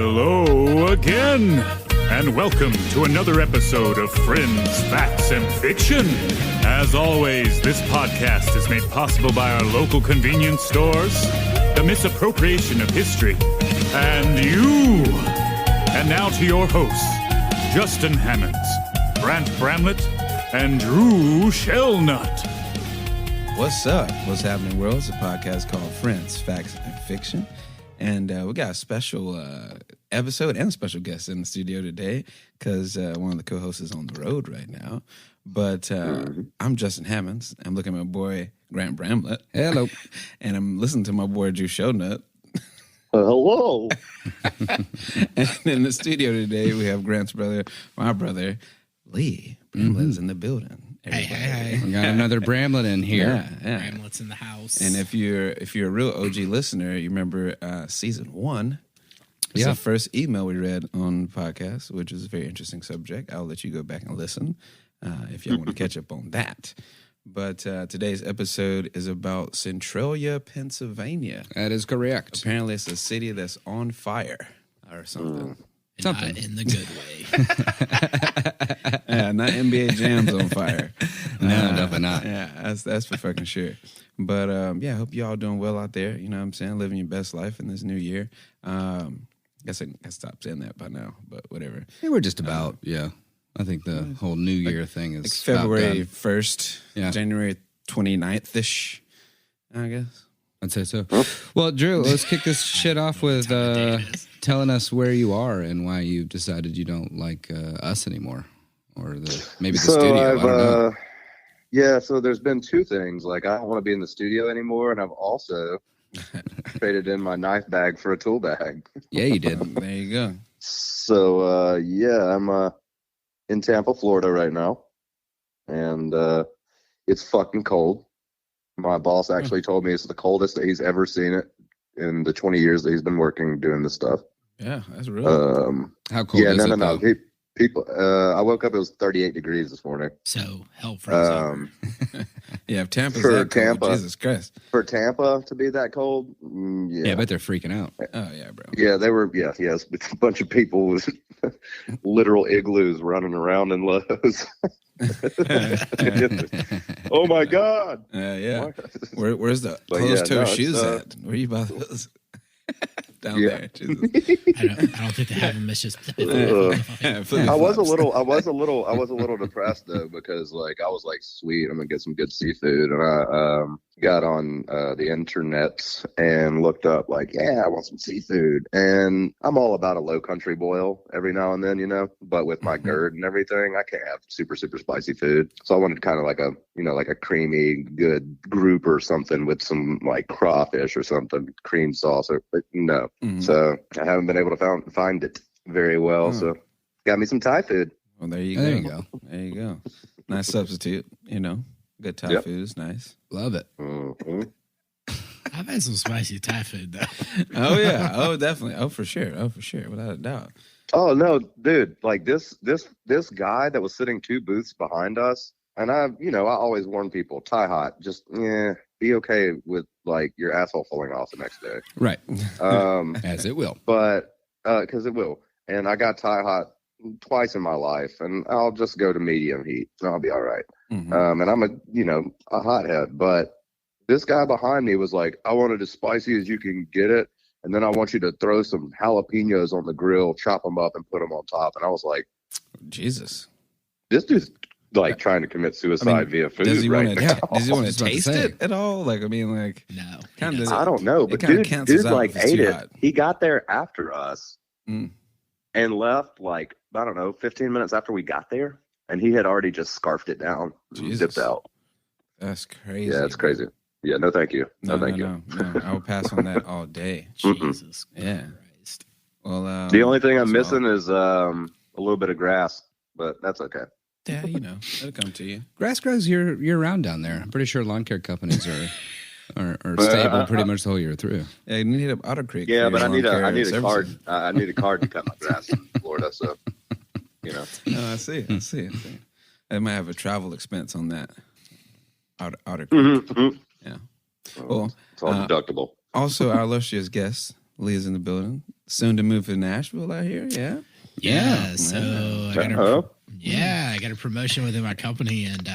Hello again, and welcome to another episode of Friends, Facts, and Fiction. As always, this podcast is made possible by our local convenience stores, the misappropriation of history, and you. And now to your hosts, Justin Hammonds, Brant Bramlett, and Drew Shellnut. What's up? What's happening, world? It's a podcast called Friends, Facts, and Fiction. And we got a special episode and a special guest in the studio today because one of the co-hosts is on the road right now. But I'm Justin Hammonds. I'm looking at my boy, Grant Bramlett. Hello. And I'm listening to my boy, Drew Shellnut. Hello. And in the studio today, we have Grant's brother, my brother, Lee. Bramlett's in the building. Hey. We got another Bramlett in here. Yeah. Bramlett's in the house. And if you're a real OG listener, you remember season 1. It's the first email we read on the podcast, which is a very interesting subject. I'll let you go back and listen if y'all want to catch up on that. But today's episode is about Centralia, Pennsylvania. That is correct. Apparently, it's a city that's on fire or something. Not in the good way. Yeah, not NBA Jam's on fire. No, definitely not. Yeah, that's for fucking sure. But I hope y'all doing well out there. You know what I'm saying? Living your best life in this new year. Guess I stopped saying that by now, but whatever. Yeah, we're just about, I think the whole New Year thing is like February 1st, January 29th-ish, I guess. I'd say so. Well, Drew, let's kick this shit off with telling us where you are and why you've decided you don't like us anymore, or maybe the studio. I don't know. Yeah, so there's been two things. Like, I don't want to be in the studio anymore, and I've also traded in my knife bag for a tool bag. Yeah, you did. There you go. So, I'm in Tampa, Florida right now, and it's fucking cold. My boss actually told me it's the coldest that he's ever seen it in the 20 years that he's been working doing this stuff. Yeah, that's real. How cold is it, No. People, I woke up, it was 38 degrees this morning. So, hell frozen. Yeah, if Tampa's for that cold, Tampa, Jesus Christ. For Tampa to be that cold, Yeah, I bet they're freaking out. Oh, yeah, bro. Yeah, they were, yes. A bunch of people with literal igloos running around in Lowe's. Oh, my God. Yeah. Where's the closed-toe shoes at? Where you buy those? Down there. Jesus. I don't think they have them. It's just. I was a little depressed though, because like I was like, sweet, I'm gonna get some good seafood, and I got on the internet and looked up like, I want some seafood, and I'm all about a low country boil every now and then, but with my GERD and everything, I can't have super spicy food, so I wanted kind of like a creamy good group or something with some like crawfish or something, cream sauce, but no. So I haven't been able to find it very well. So got me some Thai food. Well, there you go. There you go. Nice substitute. Good Thai food is nice. Love it. Mm-hmm. I've had some spicy Thai food though. Oh yeah. Oh definitely. Oh for sure. Without a doubt. Oh no, dude! Like this guy that was sitting 2 booths behind us, and I always warn people, Thai hot, just be okay with like your asshole falling off the next day. Right. As it will. But because it will. And I got Thai hot twice in my life, and I'll just go to medium heat and I'll be all right. And I'm a hothead, but this guy behind me was like, I want it as spicy as you can get it, and then I want you to throw some jalapenos on the grill, chop them up, and put them on top. And I was like, Jesus, this dude's like trying to commit suicide via food. Does he right want now. Does he want to taste it at all? Like, I mean, like, no. I don't know, but dude like ate it. Hot. He got there after us and left like, I don't know, 15 minutes after we got there, and he had already just scarfed it down, dipped out. That's crazy. Yeah, it's crazy. Yeah, no, thank you. No, thank you. No, I will pass on that all day. Jesus Christ. Well, the only thing I'm missing is a little bit of grass, but that's okay. Yeah, it'll come to you. Grass grows year round down there. I'm pretty sure lawn care companies are stable pretty much the whole year through. Yeah, you need an Otter Creek. Yeah, but I need a card. I need a card to cut my grass in Florida. So, No, I see. I might have a travel expense on that. Otter Creek. Mm-hmm. Yeah. Well, it's all deductible. Also, our illustrious guest, Leah's in the building. Soon to move to Nashville out here. Yeah. Yeah. So I got Uh-huh. I got a promotion within my company, and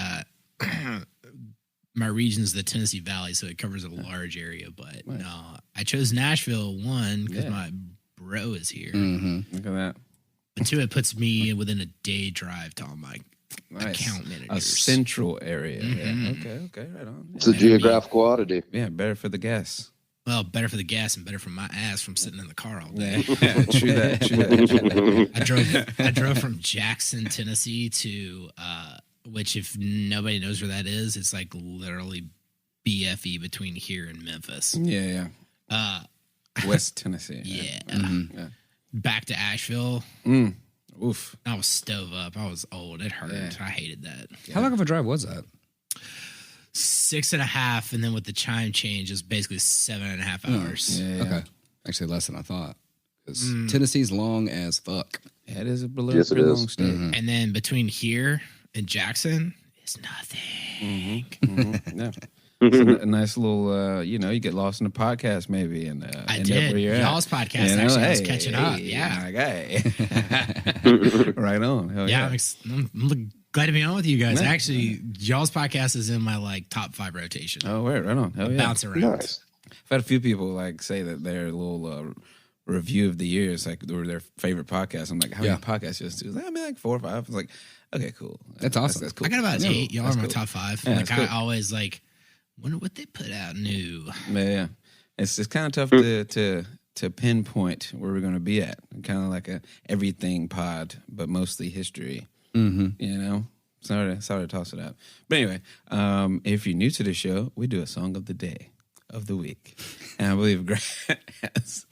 my region's the Tennessee Valley, so it covers a large area. But Nice. no, I chose Nashville, one, because Yeah. my bro is here. Mm-hmm. Look at that. But two, it puts me within a day drive to all my Nice. account A managers. central area. Mhm. Yeah. Okay. Right on. It's a geographical oddity. Yeah. Better for the gas. Well, better for the gas and better for my ass from sitting in the car all day. Yeah. True that. I drove from Jackson, Tennessee to which, if nobody knows where that is, it's like literally BFE between here and Memphis. Yeah. West Tennessee. Yeah. Yeah. Back to Asheville. Oof. I was stove up. I was old. It hurt. Yeah. I hated that. How long of a drive was that? 6.5, and then with the chime change, it's basically 7.5 hours. Yeah. Okay. Actually, less than I thought. Because Tennessee's long as fuck. Yeah, it is a Yes, it pretty is. long state. And then between here and Jackson, it's nothing. Yeah. It's a nice little, you get lost in the podcast maybe, and I end up where did. you're at. Y'all's podcast actually I was catching up. Yeah. Okay. Right on. Hell Yeah, yeah. I'm glad to be on with you guys. Man. Actually, y'all's podcast is in my top 5 rotation. Oh, right on. Hell yeah. Bounce around. Nice. I've had a few people say that their little review of the year is or their favorite podcast. I'm like, how many podcasts you listen to? It's like, I mean, like 4 or 5. It's like, okay, cool. That's awesome. That's cool. I got about 8. Y'all That's are my cool. top 5. Yeah, that's I cool. always wonder what they put out new. Yeah. It's kind of tough to pinpoint where we're going to be at. Kind of like a everything pod, but mostly history. Mm-hmm. Sorry to toss it out. But anyway, if you're new to the show, we do a song of the day, of the week. And I believe Grant has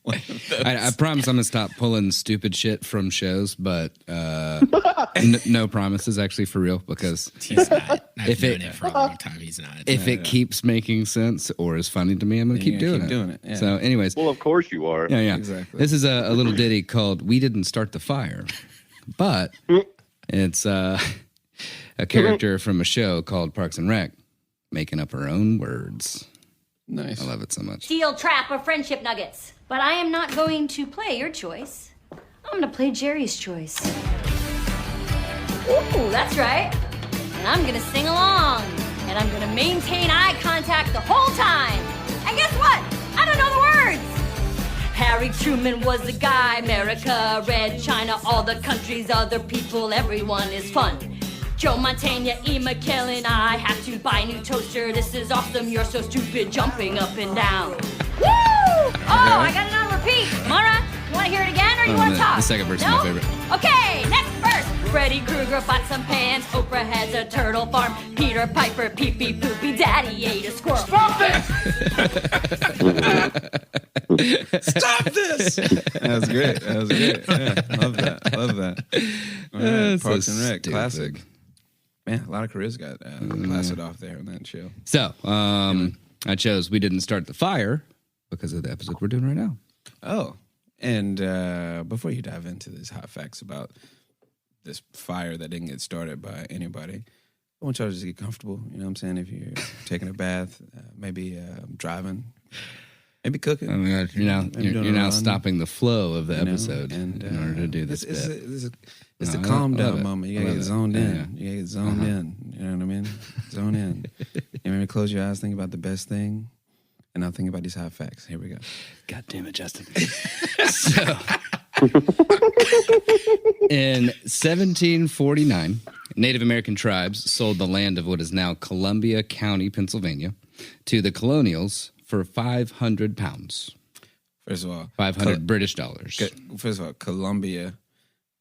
one of those. I promise I'm going to stop pulling stupid shit from shows, but no promises actually for real, because He's not. I've If known it- him for a long time. He's not. if it keeps making sense or is funny to me, I'm going to You're keep gonna doing it. Yeah. So anyways, Well, of course you are. yeah. Exactly. This is a little ditty called We Didn't Start the Fire, but it's a character from a show called Parks and Rec making up her own words. Nice. I love it so much. Steel trap or friendship nuggets. But I am not going to play your choice. I'm gonna play Jerry's choice. Ooh, that's right. And I'm gonna sing along. And I'm gonna maintain eye contact the whole time. And guess what? I don't know the words. Harry Truman was the guy. America, Red China, all the countries, other people, everyone is fun. Joe Montana, E. McKellen, I have to buy a new toaster. This is awesome, you're so stupid, jumping up and down. Woo! Oh, I got it on repeat. Mara, you want to hear it again or you want to talk? The second verse No? is my favorite. Okay, next verse. Freddy Krueger bought some pants. Oprah has a turtle farm. Peter Piper, pee-pee, poopy, daddy ate a squirrel. Stop this! Stop this! That was great. Yeah, love that. All right, That's Parks so and Rec, stupid. classic. Man, a lot of careers got blasted off there on that show. So I chose We Didn't Start the Fire because of the episode we're doing right now. Oh, and before you dive into these hot facts about this fire that didn't get started by anybody, I want y'all to just get comfortable. You know what I'm saying? If you're taking a bath, maybe driving, maybe cooking. Oh my God, Maybe doing you're a now run, stopping the flow of the you know, episode in order to do this bit. It's No, the I calm love down it. moment. You I gotta love get it. zoned Yeah. in. You gotta get zoned in. You know what I mean? Zone in. You maybe close your eyes, think about the best thing, and now think about these hot facts. Here we go. God damn it, Justin. So, in 1749, Native American tribes sold the land of what is now Columbia County, Pennsylvania, to the colonials for 500 pounds, First of all, 500 British dollars. First of all, Columbia.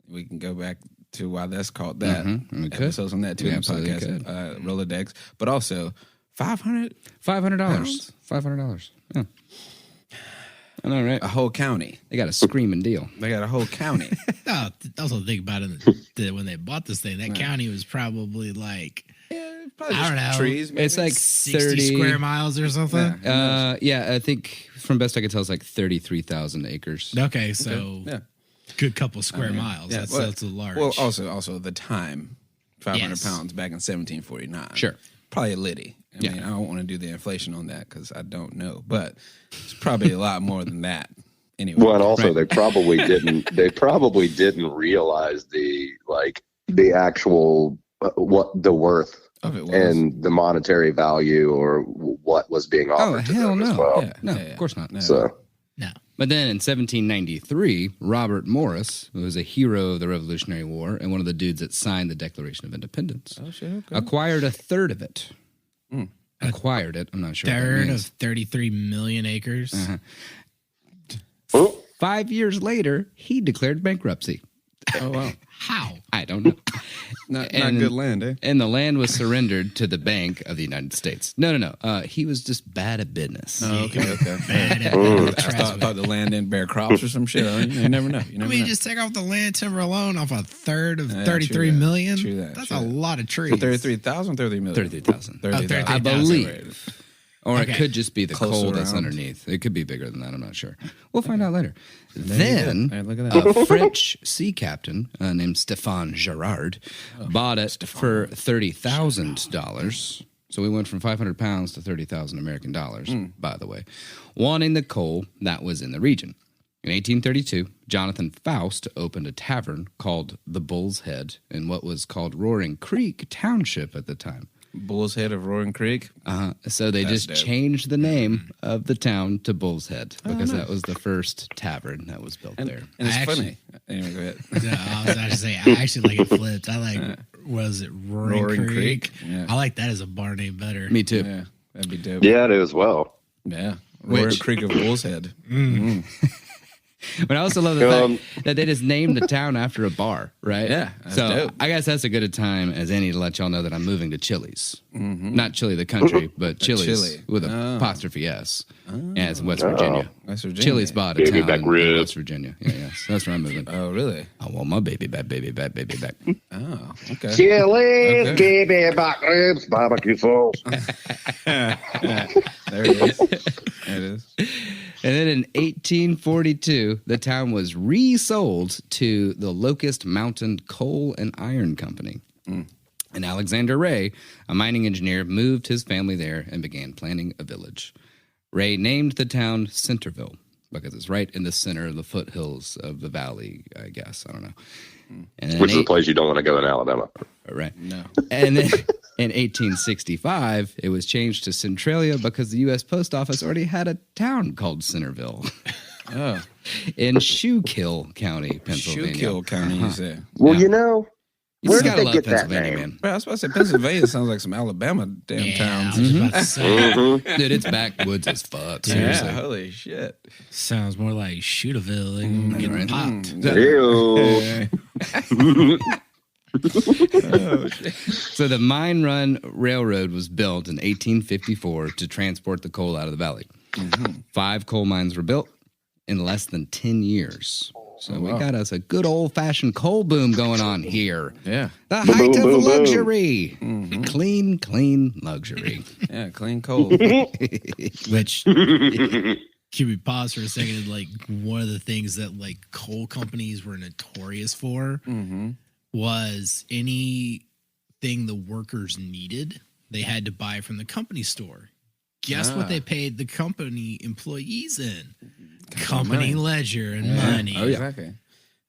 We can go back to why that's called that. We could. Episodes on that too We in the absolutely podcast. Rolodex, but also 500, $500. $500. Yeah. I know, right? a whole county. They got a screaming deal. They got a whole county. Oh, also think about it that when they bought this thing, that county was probably like Probably I don't just know. trees. Maybe. It's like 60 30 square miles or something. Yeah, I think from best I could tell, it's like 33,000 acres. Okay, so yeah. good couple square miles. Yeah, That's a large. Well, also the time, 500 Yes. pounds back in 1749. Sure. probably a litty. I mean, I don't want to do the inflation on that because I don't know, but it's probably a lot more than that. Anyway, well, and also they probably didn't. They probably didn't realize the actual what the worth of it was. and the monetary value or what was being offered to them as well. Yeah, no, of course not. No. So. No. But then in 1793, Robert Morris, who was a hero of the Revolutionary War and one of the dudes that signed the Declaration of Independence, acquired a third of it. Acquired it. I'm not sure. Third of 33 million acres. Uh-huh. 5 years later, he declared bankruptcy. Oh, wow. How? I don't know. Not good land, eh? And the land was surrendered to the Bank of the United States. No. He was just bad at business. Oh, okay. Bad at I thought the land didn't bear crops or some shit. You never know. You never know. just take off the land timber alone off a third of 33 million. True that. That's True a that. lot of trees. 33,000, 30 million? 33,000. 30,000. I believe. Or Okay. it could just be the Close coal that's around. underneath. It could be bigger than that. I'm not sure. We'll find out later. Then Hey, look at that. a French sea captain named Stéphane Girard bought it for $30,000. So we went from 500 pounds to 30,000 American dollars, by the way, wanting the coal that was in the region. In 1832, Jonathan Faust opened a tavern called the Bull's Head in what was called Roaring Creek Township at the time. Bull's Head of Roaring Creek. So they That's just dope. changed the name of the town to Bull's Head because that was the first tavern that was built there. And it's I funny. Anyway, go ahead. No, I was about to say, I actually like it flipped. I like, was it Roaring Creek? Yeah. I like that as a bar name better. Me too. Yeah, that'd be dope. Yeah, it is as well. Yeah. Roaring Creek of Bull's Head. But I also love the fact that they just named the town after a bar, right? Yeah, that's So dope. I guess that's a good a time as any to let y'all know that I'm moving to Chili's. Not Chili the country, but Chili's Chili. with a apostrophe S. Yeah, it's in West Virginia. West Virginia. Chili's bought a Baby town back in ribs. West Virginia. Yeah, so that's where I'm moving. Oh, really? I want my baby back, baby back, baby back. Oh, okay. Chili's, Okay. baby back ribs, barbecue sauce. There it is. There it is. And then in 1842, the town was resold to the Locust Mountain Coal and Iron Company. And Alexander Ray, a mining engineer, moved his family there and began planning a village. Ray named the town Centerville because it's right in the center of the foothills of the valley, I guess. I don't know. And then Which is a place you don't want to go in Alabama. Right. No. And then in 1865, it was changed to Centralia because the U.S. Post Office already had a town called Centerville Oh, in Schuylkill County, Pennsylvania. Schuylkill County, you say. Well, Yeah. you know, You where just did gotta they love get that Pennsylvania, name? man. Well, I was about to say Pennsylvania sounds like some Alabama damn Yeah, towns. I was just about to say, Dude, it's backwoods as fuck. Seriously. Yeah, holy shit. sounds more like Shootaville and getting right. popped. Ew. Oh, shit. So the Mine Run Railroad was built in 1854 to transport the coal out of the valley. 5 coal mines were built in less than 10 years. So we got us a good old-fashioned coal boom going on here. Yeah. The height boom, of boom, boom. luxury. Clean, clean luxury. Yeah, clean coal. Which, can we pause for a second? Like, one of the things that like coal companies were notorious for was anything the workers needed, they had to buy from the company store. Guess what they paid the company employees in? Company ledger and money. Oh, yeah. Exactly.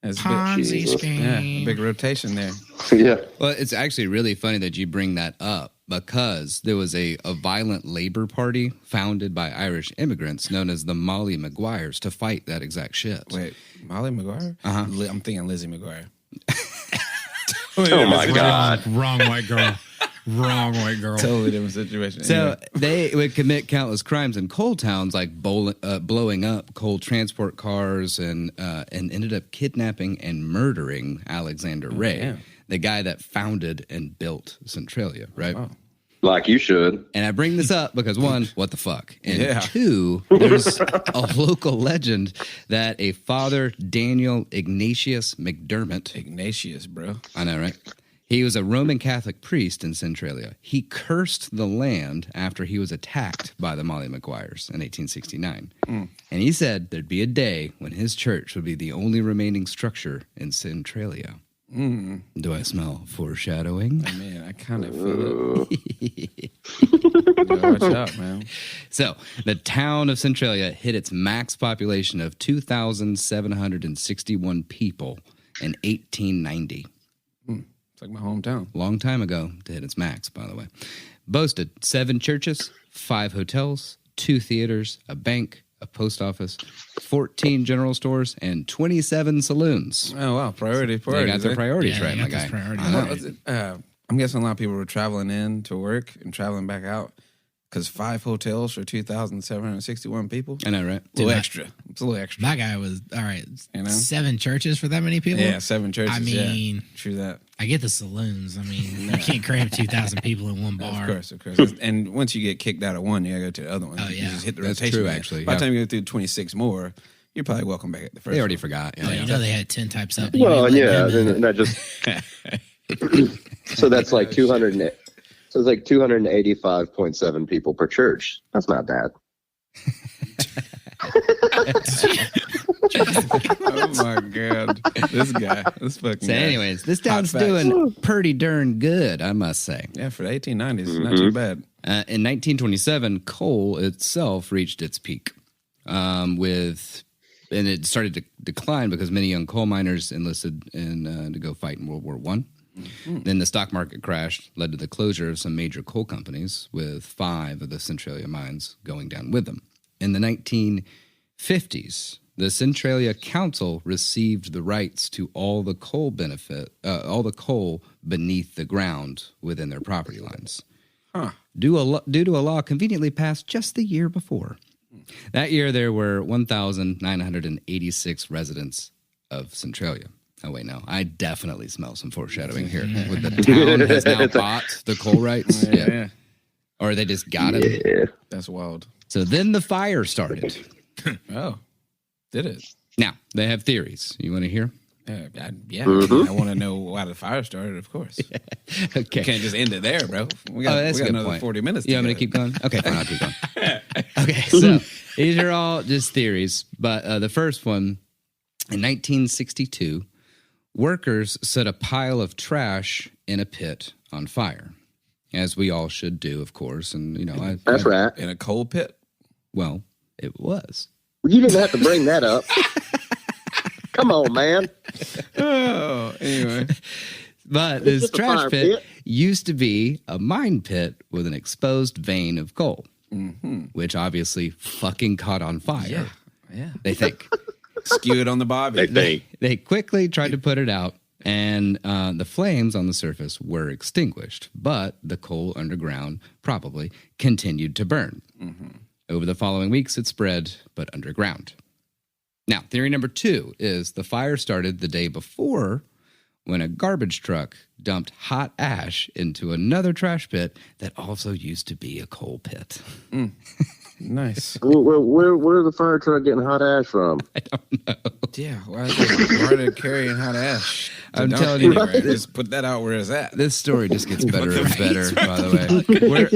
That's a Ponzi big, scheme. yeah, a big rotation there. Yeah. Well, it's actually really funny that you bring that up because there was a violent labor party founded by Irish immigrants known as the Molly Maguires to fight that exact shit. Wait, Molly McGuire? I'm thinking Lizzie McGuire. Oh my God. Wrong white girl. Wrong white girl. Totally different situation. So they would commit countless crimes in coal towns, like blowing up coal transport cars, and ended up kidnapping and murdering Alexander Ray, damn. the guy that founded and built Centralia, right? Like you should. And I bring this up because one, what the fuck? And Yeah. two, there's a local legend that a Father Daniel Ignatius McDermott, Ignatius, bro. I know, right? He was a Roman Catholic priest in Centralia. He cursed the land after he was attacked by the Molly Maguires in 1869. And he said there'd be a day when his church would be the only remaining structure in Centralia. Do I smell foreshadowing? I mean, I kind of feel it. Watch out, man. So, the town of Centralia hit its max population of 2,761 people in 1890. It's like my hometown. Long time ago to hit its max, by the way. Boasted 7 churches, 5 hotels, 2 theaters, a bank, a post office, 14 general stores, and 27 saloons. Oh, wow. Priorities. They got their eh? priorities right, they my got guy. those priorities I know. right. I'm guessing a lot of people were traveling in to work and traveling back out because 5 hotels for 2,761 people. I know, right? It's a little extra. It's a little extra. My guy was all right. You know? 7 churches for that many people. Yeah, 7 churches. I mean, true that. I get the saloons. I mean, you can't cram 2,000 people in one bar. Of course. And once you get kicked out of one, you gotta go to the other one. Oh, You yeah. just hit the That's rotation. true, back. actually, By yeah. the time you go through 26 more, you're probably welcome back at the first. They already one. forgot. Oh, you know they had 10 types up. Well, yeah, and that just so that's like 200. So it's like 285.7 people per church. That's not bad. Oh my god, this fucking. So, guy. anyways, this town's Hot facts. doing pretty darn good, I must say. Yeah, for the 1890s, not too bad. In 1927, coal itself reached its peak, and it started to decline because many young coal miners enlisted to go fight in World War I. Then the stock market crash led to the closure of some major coal companies, with 5 of the Centralia mines going down with them. In the 1950s, the Centralia Council received the rights to all the coal beneath the ground within their property lines. Due to a law conveniently passed just the year before. That year, there were 1,986 residents of Centralia. Oh, wait, no. I definitely smell some foreshadowing here. With the town has now bought the coal rights. Yeah. Or they just got it. Yeah. That's wild. So then the fire started. Oh, did it? Now, they have theories. You want to hear? Yeah. I want to know why the fire started, of course. Okay. You can't just end it there, bro. We got that's a good another point. 40 minutes. You want me to keep going? Okay, fine, I'll keep going. Okay, so these are all just theories. But the first one, in 1962, workers set a pile of trash in a pit on fire, as we all should do, of course. And, That's right. In a coal pit? Well, it was. You didn't have to bring that up. Come on, man. Oh, anyway. But this just a trash fire pit pit. used to be a mine pit with an exposed vein of coal, which obviously fucking caught on fire. Yeah. They think. Skew it on the bobby. They quickly tried to put it out, and the flames on the surface were extinguished, but the coal underground probably continued to burn. Over the following weeks, it spread, but underground. Now, theory number 2 is the fire started the day before when a garbage truck dumped hot ash into another trash pit that also used to be a coal pit. Nice. Where's the fire truck getting hot ash from? I don't know. Yeah, why are they carrying hot ash? I'm telling you, right? Just put that out where it's at. This story just gets better and better, by the way.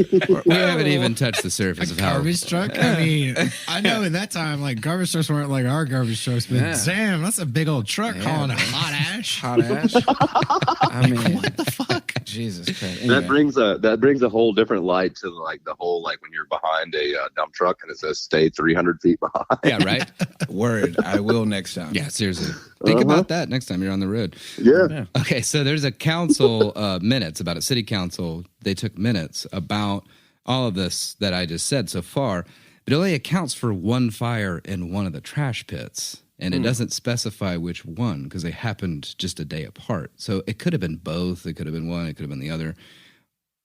We haven't even touched the surface of how... Garbage truck? I mean, I know in that time, like, garbage trucks weren't like our garbage trucks, but damn, that's a big old truck hauling hot ash. Hot ash? I mean, What the fuck? Jesus Christ. That Anyway. brings a whole different light to like the whole like when you're behind a dump truck and it says stay 300 feet behind. Yeah, right? Word. I will next time. Yeah, seriously. Think about that next time you're on the road. Yeah. Okay, so there's a council minutes about a city council. They took minutes about all of this that I just said so far, but it only accounts for one fire in one of the trash pits. And it doesn't specify which one because they happened just a day apart. So it could have been both. It could have been one. It could have been the other.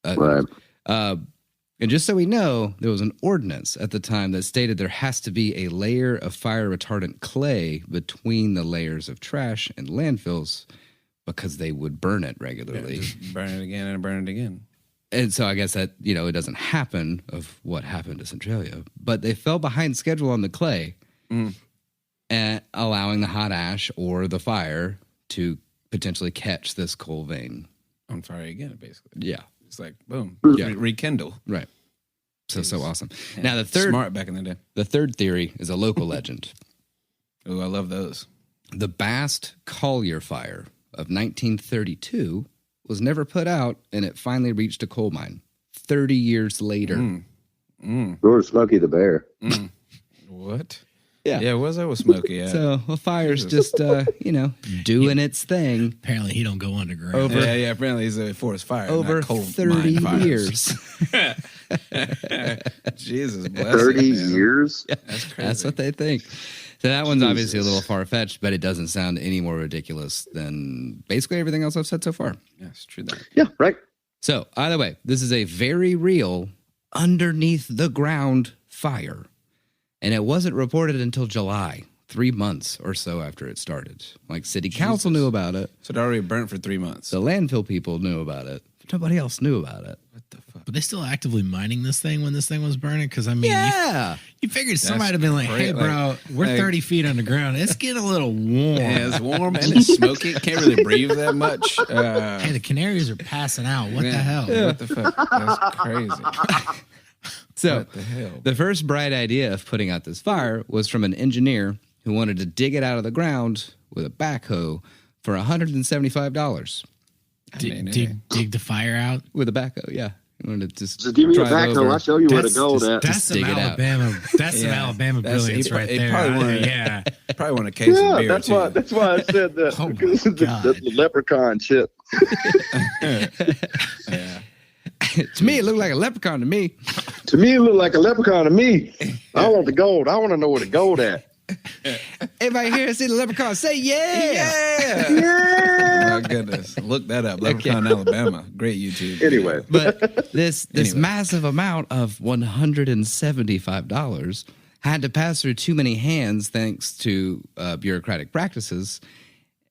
Right. And just so we know, there was an ordinance at the time that stated there has to be a layer of fire retardant clay between the layers of trash and landfills because they would burn it regularly. Just burn it again and burn it again. And so I guess that, it doesn't happen of what happened to Centralia. But they fell behind schedule on the clay and allowing the hot ash or the fire to potentially catch this coal vein. On fire again, basically. Yeah. It's like, boom. Yeah. Rekindle. Right. So awesome. Yeah. Now, the Smart back in the day. third theory is a local legend. Oh, I love those. The Bast Collier Fire of 1932 was never put out, and it finally reached a coal mine 30 years later. Or Smokey the Bear. What? Yeah. Yeah, where's that with Smokey at? So a fire's just, doing its thing. Apparently, he don't go underground. Yeah, apparently he's a forest fire. Over not coal 30 mine fires. years. Jesus bless 30 it, man. years? That's crazy. That's what they think. So that one's obviously a little far-fetched, but it doesn't sound any more ridiculous than basically everything else I've said so far. Yes, true that. Yeah, right. So either way, this is a very real underneath the ground fire. And it wasn't reported until July, 3 months or so after it started. Like city council knew about it. So it already burnt for 3 months. The landfill people knew about it. But nobody else knew about it. What the fuck? But they still actively mining this thing when this thing was burning? Because, I mean, Yeah. you figured somebody would have been like, hey, great, bro, we're like- 30 feet underground. It's getting a little warm. Yeah, it's warm and it's smoky. Can't really breathe that much. Hey, the canaries are passing out. What the hell? What the fuck? That's crazy. So What the hell? the first bright idea of putting out this fire was from an engineer who wanted to dig it out of the ground with a backhoe for $175. Dig the fire out. With a backhoe, yeah. He wanted to Just give me a drive backhoe. over. I'll show you where to go with that. That's Just some dig it out. Alabama. That's some Alabama That's- brilliance he- right he there. probably wanted- Yeah. Probably want a case of Yeah, beer, that's too. why I said that. Oh my because God. the leprechaun shit. Yeah. To me, it looked like a leprechaun to me. To me, it looked like a leprechaun to me. I want the gold. I want to know where the gold at. Everybody here see the leprechaun? Say yeah! Oh, my goodness. Look that up. Leprechaun, Alabama. Great YouTube. Anyway, But this Anyway. massive amount of $175 had to pass through too many hands thanks to bureaucratic practices,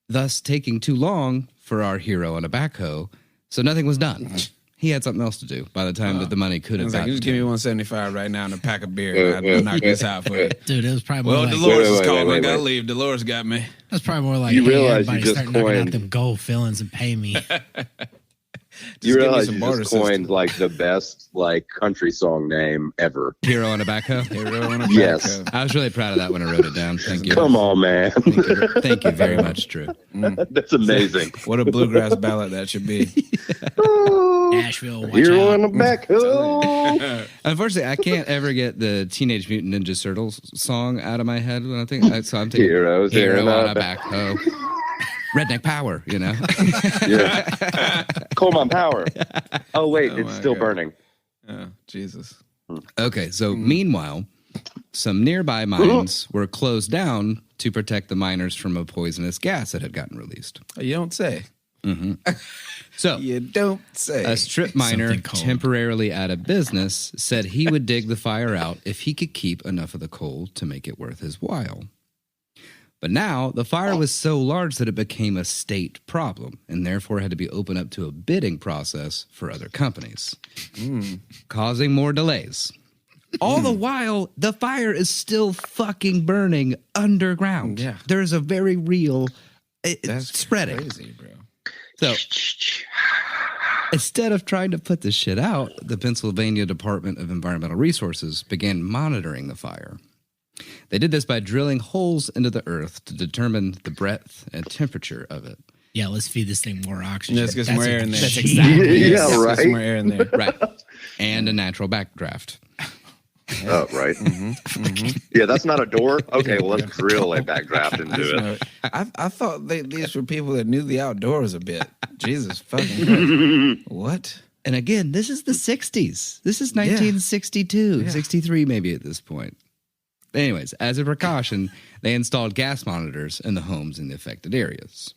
thus taking too long for our hero on a backhoe. So nothing was done. He had something else to do by the time that the money could I have was like, gotten just to give me him. 175 right now and a pack of beer. I'll knock this out for you. Dude, it was probably Well, more like, Dolores Wait, is wait, calling. wait, I gotta wait. leave. Dolores got me. that's probably more like, You hey, realize you everybody just start knocking out coined- them gold fillings and pay me. you give me realize some you barter just coined system. like the best like country song name ever. Hero on a backhoe. Hero on a Yes. backhoe. I was really proud of that when I wrote it down. Thank you. Come on, man. Thank you very much, Drew. That's amazing. What a bluegrass ballad that should be. Nashville, watch Hero out. on the backhoe. Unfortunately, I can't ever get the Teenage Mutant Ninja Turtles song out of my head when I think. So I'm thinking Heroes, hero hero on on a a backhoe, redneck power. You know. Yeah. Coal mine power. Oh wait, Oh it's my still God. burning. Oh, Jesus. Okay, so meanwhile, some nearby mines were closed down to protect the miners from a poisonous gas that had gotten released. You don't say. So You don't say. a strip miner Something cold. temporarily out of business said he would dig the fire out if he could keep enough of the coal to make it worth his while. But now the fire was so large that it became a state problem and therefore had to be opened up to a bidding process for other companies, causing more delays. All the while, the fire is still fucking burning underground. Yeah. There's a very real That's spreading. crazy, bro. So instead of trying to put this shit out, the Pennsylvania Department of Environmental Resources began monitoring the fire. They did this by drilling holes into the earth to determine the breadth and temperature of it. Yeah, let's feed this thing more oxygen. Let's get some That's more air in there. That's exactly Yeah, Get right. some more air in there. right. And a natural backdraft. Oh, right. Yeah, that's not a door. Okay, well let's drill a backdraft into it. I thought these were people that knew the outdoors a bit. Jesus fucking Christ. What? And again, this is the 60s. This is 1962, 63 maybe at this point. Anyways, as a precaution, they installed gas monitors in the homes in the affected areas.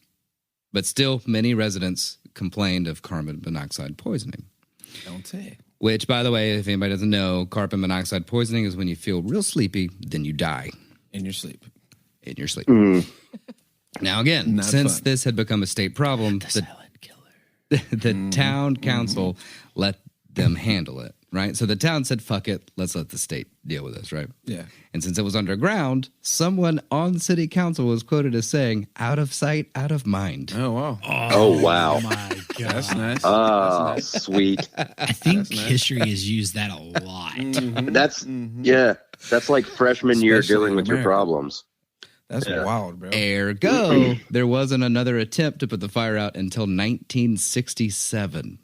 But still, many residents complained of carbon monoxide poisoning. Don't say. Which, by the way, if anybody doesn't know, carbon monoxide poisoning is when you feel real sleepy, then you die In your sleep. in your sleep. Now, again, Not since fun. this had become a state problem, silent killer. the town council let them handle it, right? So the town said, fuck it, let's let the state deal with this, right? Yeah. And since it was underground, someone on city council was quoted as saying, out of sight, out of mind. Oh, wow. Oh wow. My God. That's nice. Ah, That's nice. sweet. I think That's nice. history has used that a lot. That's yeah. That's like freshman year Especially dealing in with your America. problems. That's wild, bro. Ergo, there wasn't another attempt to put the fire out until 1967.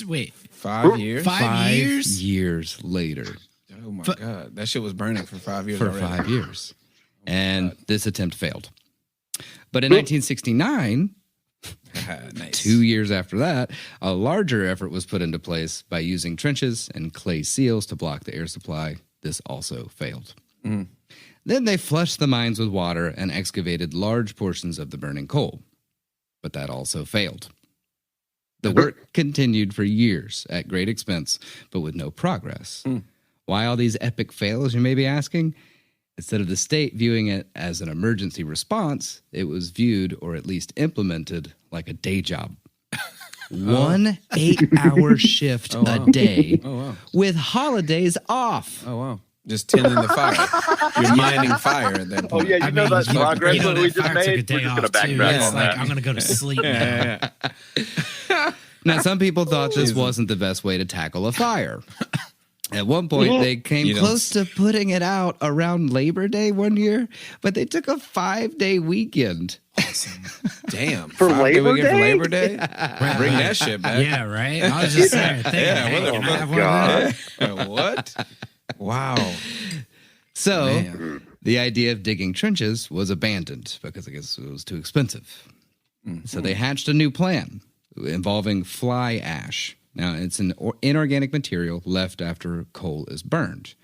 Wait, 5 years? 5 years? Years later. Oh my God. That shit was burning for 5 years For already. 5 years. And this attempt failed. But in 1969, Nice. 2 years after that, a larger effort was put into place by using trenches and clay seals to block the air supply. This also failed. Then they flushed the mines with water and excavated large portions of the burning coal. But that also failed. The work continued for years at great expense, but with no progress. Why all these epic fails, you may be asking? Instead of the state viewing it as an emergency response, it was viewed, or at least implemented, like a day job. 1 8-hour shift a day with holidays off. Oh, wow. Just tending the fire. You're mining fire at that point. Oh yeah, you know that progress that we just fire took a made. We're day just off gonna too. backtrack It's on like that. I'm gonna go to sleep now. Now, some people thought this wasn't the best way to tackle a fire. At one point, they came close to putting it out around Labor Day one year, but they took a 5-day weekend. Damn. For 5 day Labor weekend for Day? Labor Day? Bring that shit back. Yeah, right. I was just saying, Yeah, what can the I have one of those? What? Wow. So, Man. the idea of digging trenches was abandoned because I guess it was too expensive. So they hatched a new plan involving fly ash. Now, it's an inorganic material left after coal is burned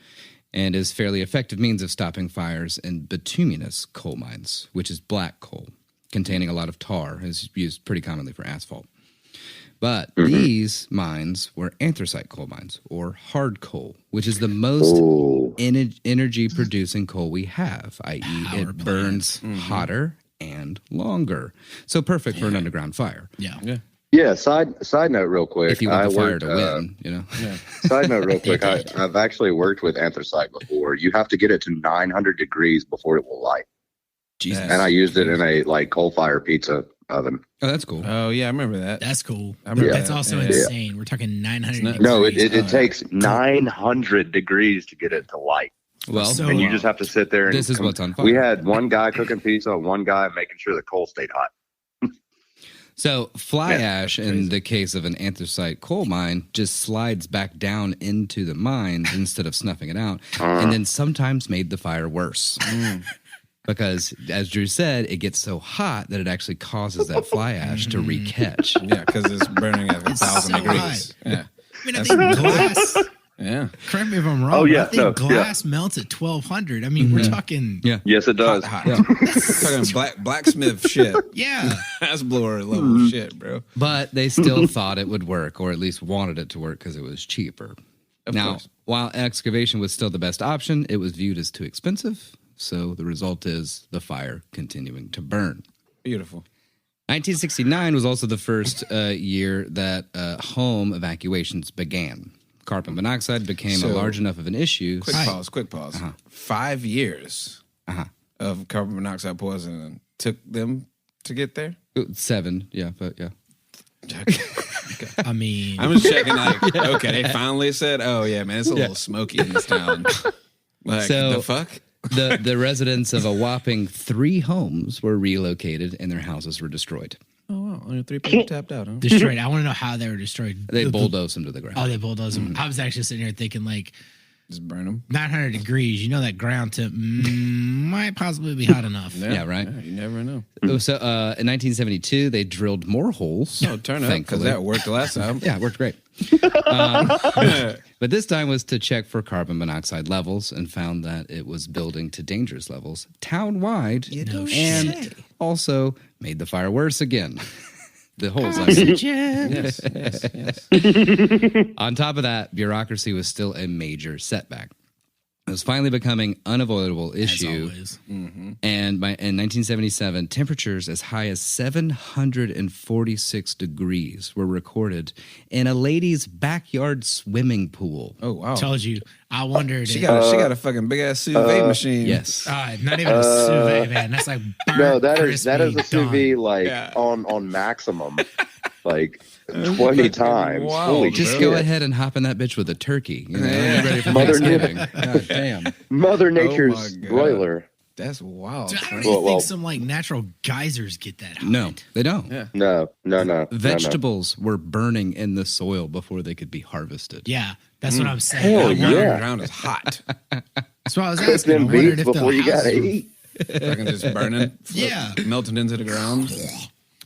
and is fairly effective means of stopping fires in bituminous coal mines, which is black coal, containing a lot of tar, is used pretty commonly for asphalt. But these mines were anthracite coal mines, or hard coal, which is the most energy-producing coal we have, i.e. it burns hotter and longer. So perfect for an underground fire. Yeah. Yeah. Side note, real quick. If you want I the fire worked, to win, you know. Side note, real quick. I've actually worked with anthracite before. You have to get it to 900 degrees before it will light. Jesus. And I used it in a coal fire pizza oven. Oh, that's cool. Oh, yeah, I remember that. That's cool. I remember That's that. also Yeah. insane. We're talking 900 degrees. No, it takes 900 degrees to get it to light. Well, So- And you just have to sit there. And this is what's on fire. We had one guy cooking pizza, one guy making sure the coal stayed hot. So fly ash, in the case of an anthracite coal mine, just slides back down into the mine instead of snuffing it out, and then sometimes made the fire worse. Because, as Drew said, it gets so hot that it actually causes that fly ash to recatch. Yeah, because it's burning at 1,000 so degrees. Yeah. I mean, I think glass. Yeah. Correct me if I'm wrong. Oh, yeah, I think no, glass melts at 1200. I mean, we're talking. Yeah. Yes, it does. Hot. Talking blacksmith shit. Yeah. That's blower level shit, bro. But they still thought it would work, or at least wanted it to work because it was cheaper. Of Now, course. while excavation was still the best option, it was viewed as too expensive. So the result is the fire continuing to burn. Beautiful. 1969 was also the first year that home evacuations began. Carbon monoxide became So, large enough of an issue. Quick pause. 5 years of carbon monoxide poisoning took them to get there? 7, yeah, but yeah. I mean, I'm just checking, like, okay, they finally said, oh, yeah, man, it's a little smoky in this town. Like, So- the fuck? The residents of a whopping 3 homes were relocated and their houses were destroyed. Oh, wow. Only 3 people tapped out, huh? destroyed. I want to know how they were destroyed. They bulldozed them to the ground. Oh, they bulldozed them. I was actually sitting here thinking, like, Just burn them. 900 degrees. You know that ground temp might possibly be hot enough. Yeah, right. Yeah, you never know. So in 1972, they drilled more holes. No, turn up, because thankfully. that worked the last time. Yeah, it worked great. But this time was to check for carbon monoxide levels and found that it was building to dangerous levels town-wide and also made the fire worse again. The holes. I mean. Yes, yes, yes. On top of that, bureaucracy was still a major setback. It was finally becoming an unavoidable issue. As always. And in 1977, temperatures as high as 746 degrees were recorded in a lady's backyard swimming pool. Oh, wow. Told you. I wondered. She got a fucking big-ass sous vide machine. Yes. Not even a sous vide, man. That's like burnt, No, that is crispy, a sous vide like Yeah. on maximum, like 20 times. wild, Holy Just shit. go ahead and hop in that bitch with a turkey. You know, Yeah. Get ready for Mother Thanksgiving. God damn. Mother Nature's God. broiler. That's wild. Dude, I don't son. even think some like natural geysers get that hot. No, they don't. Yeah. No. Vegetables were burning in the soil before they could be harvested. Yeah, that's what I'm saying. Hell I yeah. wondered- The ground is hot. That's what I was Cook asking. I them wondered beets if the before you gotta houses were- eat. Fucking just burning. Yeah. Melting into the ground.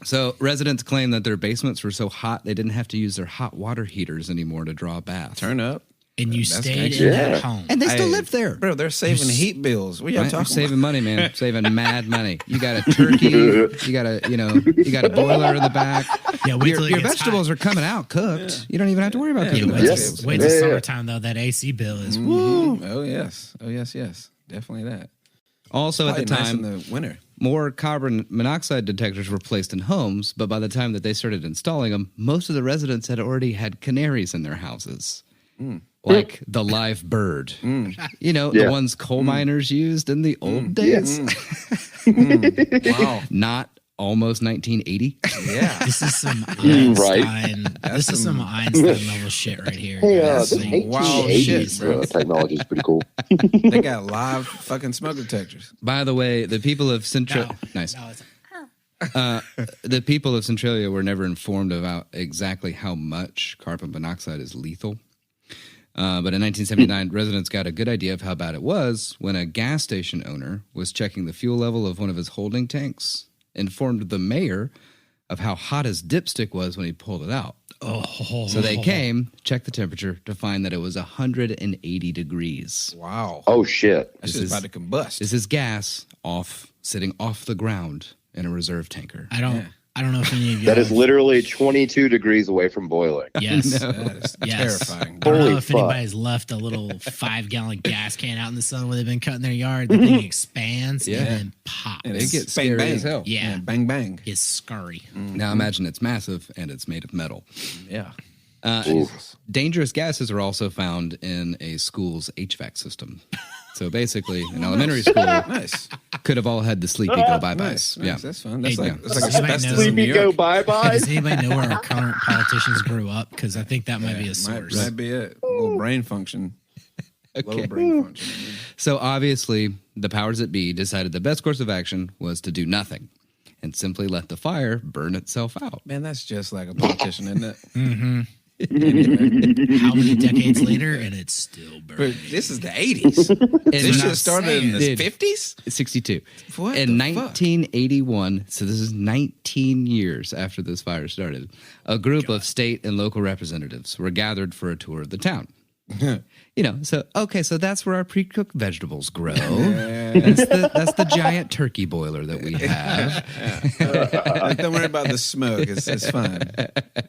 So residents claim that their basements were so hot they didn't have to use their hot water heaters anymore to draw a bath. Turn up. And you That's stayed gangster. in Yeah. that home. And they still Hey, live there. Bro, they're saving heat bills. What y'all Right? You're talking saving money, man. Saving mad money. You got a turkey. You got a boiler in the back. Yeah, wait till it Your gets vegetables are coming out cooked. You don't even have to worry about Yeah, cooking wait vegetables. till, wait till Yeah. summertime though. That AC bill is about? Oh, yes. Oh, yes. Definitely that. Also, at the Probably nice time, in the winter. more carbon monoxide detectors were placed in homes, but by the time that they started installing them, most of the residents had already had canaries in their houses. Like the live bird. You know, the Yeah. ones coal miners used in the old days. Wow. Not almost 1980. Yeah. This is some Right. Einstein. This is some Einstein level shit right here. Hey, guys. this Like, wild 1880s shit, technology is pretty cool. They got live fucking smoke detectors. By the way, the people of Central... no, Nice. no, it's- The people of Centralia were never informed about exactly how much carbon monoxide is lethal. But in 1979, residents got a good idea of how bad it was when a gas station owner was checking the fuel level of one of his holding tanks, informed the mayor of how hot his dipstick was when he pulled it out. Oh, So they came, checked the temperature to find that it was 180 degrees. Wow. Oh shit! That's this just is- about to combust. This is gas sitting off the ground in a reserve tanker. I don't know if any of you. That is literally 22 degrees away from boiling. Yes. That is Yes. terrifying. I don't know Holy if fuck. anybody's left a little 5-gallon gas can out in the sun where they've been cutting their yard. The thing expands Yeah. and then pops. And It gets bang, scary bang. as hell. Yeah. Bang, bang. It's scurry. Now imagine it's massive and it's made of metal. Yeah. Dangerous gases are also found in a school's HVAC system. So basically, an elementary school Nice. could have all had the sleepy go bye-byes. Nice. Yeah. That's fun. That's Hey, like, it's like does anybody asbestos know- in New Sleepy go York. bye bye. Does anybody know where our current politicians grew up? Because I think that might be a Might, source. might be it. A little brain function. Low Okay. brain function. So obviously, the powers that be decided the best course of action was to do nothing and simply let the fire burn itself out. Man, that's just like a politician, isn't it? Mm-hmm. How many decades later, and it's still But burning. this is the 80s. This And shit started in the Dude. 50s? 62. What In the fuck? 1981, so this is 19 years after this fire started, a group of state and local representatives were gathered for a tour of the town. You know, so that's where our pre-cooked vegetables grow. That's the giant turkey boiler that we have. Don't worry about the smoke. It's fine.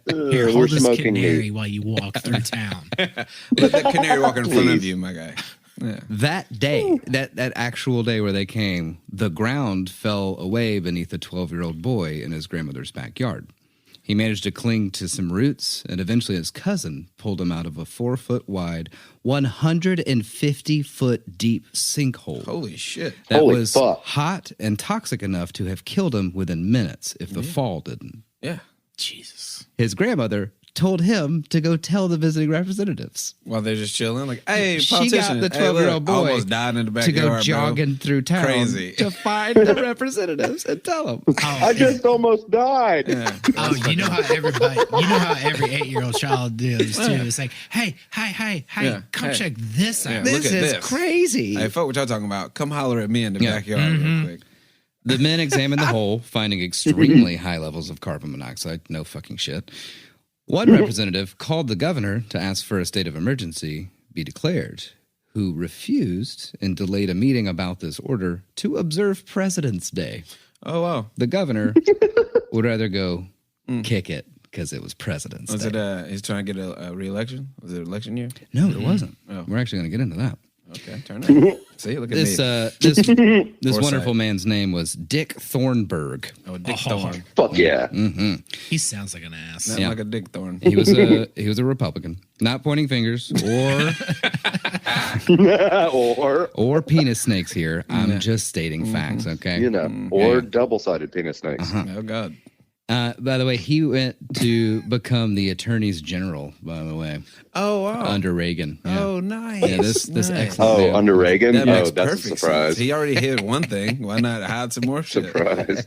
Here, We're hold this smoking canary meat. while you walk through town. Let that canary walk in front of you, my guy. Yeah. That day, that actual day where they came, the ground fell away beneath a 12-year-old boy in his grandmother's backyard. He managed to cling to some roots, and eventually his cousin pulled him out of a 4-foot wide, 150-foot deep sinkhole. Holy shit. That Holy was fuck. hot and toxic enough to have killed him within minutes if the fall didn't. Yeah. Jesus. His grandmother told him to go tell the visiting representatives While they're just chilling, like, hey, she politician. got the hey, 12-year-old look, I boy almost died in the to backyard, go bro. jogging through town Crazy. to find the representatives and tell them. I just almost died. Yeah. Oh, you know how every 8-year-old child does too. It's like, hey, Yeah. come Hey. check this out. Yeah. This Look at is this. crazy. Hey, fuck what y'all talking about. Come holler at me in the Yeah. backyard real quick. The men examined the hole, finding extremely high levels of carbon monoxide. No fucking shit. One representative called the governor to ask for a state of emergency be declared, who refused and delayed a meeting about this order to observe President's Day. Oh, wow. The governor would rather go kick it because it was President's Was Day. it, he's trying to get a re-election? Was it election year? No, it wasn't. Oh. We're actually going to get into that. Okay, turn up. See, look at This me. this Foresight. wonderful man's name was Dick Thornburg. Oh, Dick Thorne. Fuck yeah. He sounds like an ass. Not Yeah. like a Dick Thorne. He was a Republican, not pointing fingers or penis snakes here. I'm just stating facts, okay? Or double-sided penis snakes. Oh, God. By the way, he went to become the attorneys general, by the way. Oh, wow. Under Reagan. Yeah. Oh, nice. Yeah, this nice. excellent man. under Reagan? That makes that's a perfect surprise. sense. He already hid one thing. Why not hide some more shit? Surprise.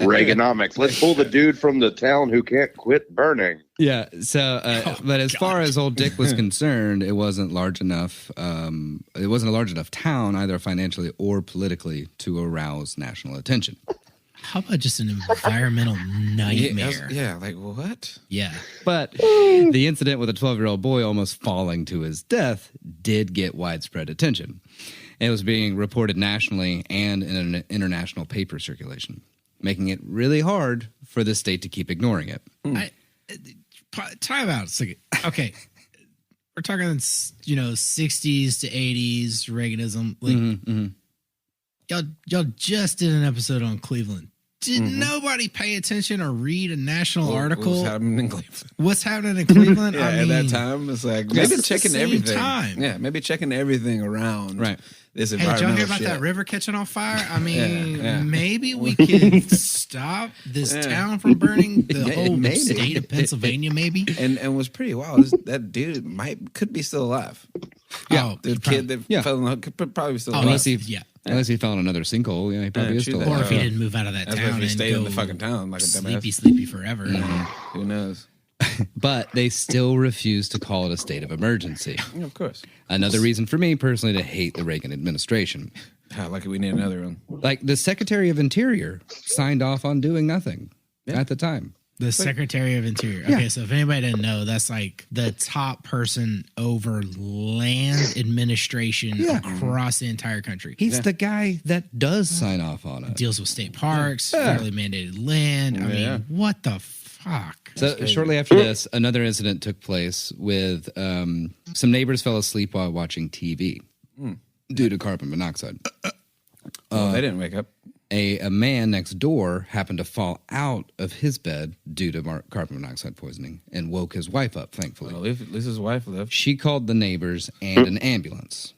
Reaganomics. Let's pull the dude from the town who can't quit burning. Yeah. So, but as far as old Dick was concerned, it wasn't large enough. It wasn't a large enough town, either financially or politically, to arouse national attention. How about just an environmental nightmare? Yeah, like what? Yeah. But the incident with a 12-year-old boy almost falling to his death did get widespread attention. It was being reported nationally and in an international paper circulation, making it really hard for the state to keep ignoring it. Time out. Okay. We're talking, 60s to 80s Reaganism. Like, y'all just did an episode on Cleveland. Did nobody pay attention or read a national article? What's happening in Cleveland? What's happening in Cleveland? Yeah, at that time, it's like maybe checking everything. Time. Yeah, maybe checking everything around. Right. This Hey, did y'all environmental hear about shit. that river catching on fire? I mean, Yeah. maybe we can stop this town from burning, the whole maybe. state of Pennsylvania, maybe. And what's pretty wild is that dude could be still alive. Yeah, The kid that fell in love could probably be still alive. Unless he fell in another sinkhole, yeah, he probably is true still that. Or alive. if he didn't move out of that That's town if he and stayed in go the fucking town like a dumbass. sleepy forever. Who knows? But they still refused to call it a state of emergency. Yeah, of course. Another reason for me personally to hate the Reagan administration. Like we need another one. Like the Secretary of Interior signed off on doing nothing at the time. The Secretary of Interior. Okay, so if anybody didn't know, that's like the top person over land administration across the entire country. He's the guy that does sign off on it. Deals with state parks, federally mandated land. I mean, what the fuck? So shortly after this, another incident took place with some neighbors fell asleep while watching TV due to carbon monoxide. They didn't wake up. A man next door happened to fall out of his bed due to carbon monoxide poisoning and woke his wife up, thankfully. Well, at least his wife lived. She called the neighbors and an ambulance.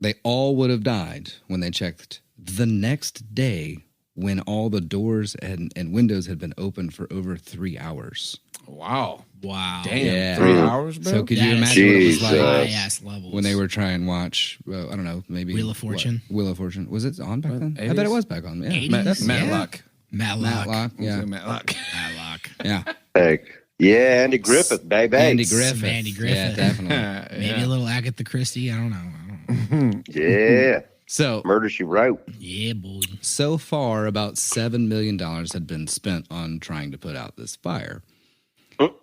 They all would have died when they checked the next day when all the doors and windows had been open for over 3 hours. Wow. Damn. Yeah. 3 hours, bro? So could you That is imagine what it was Jesus. like high-ass levels. when they were trying to watch, I don't know, maybe Wheel of Fortune? Wheel of Fortune. Was it on back then? I 80s? bet it was back on. Yeah. 80s? Matlock. Matlock. Yeah. Matlock. Matlock. Yeah. Hey, yeah, Andy Griffith, baby. Andy Griffith. Some Andy Griffith. Yeah, definitely. Maybe a little Agatha Christie. I don't know. Yeah. So, Murder, She Wrote. Yeah, boy. so far, about $7 million had been spent on trying to put out this fire.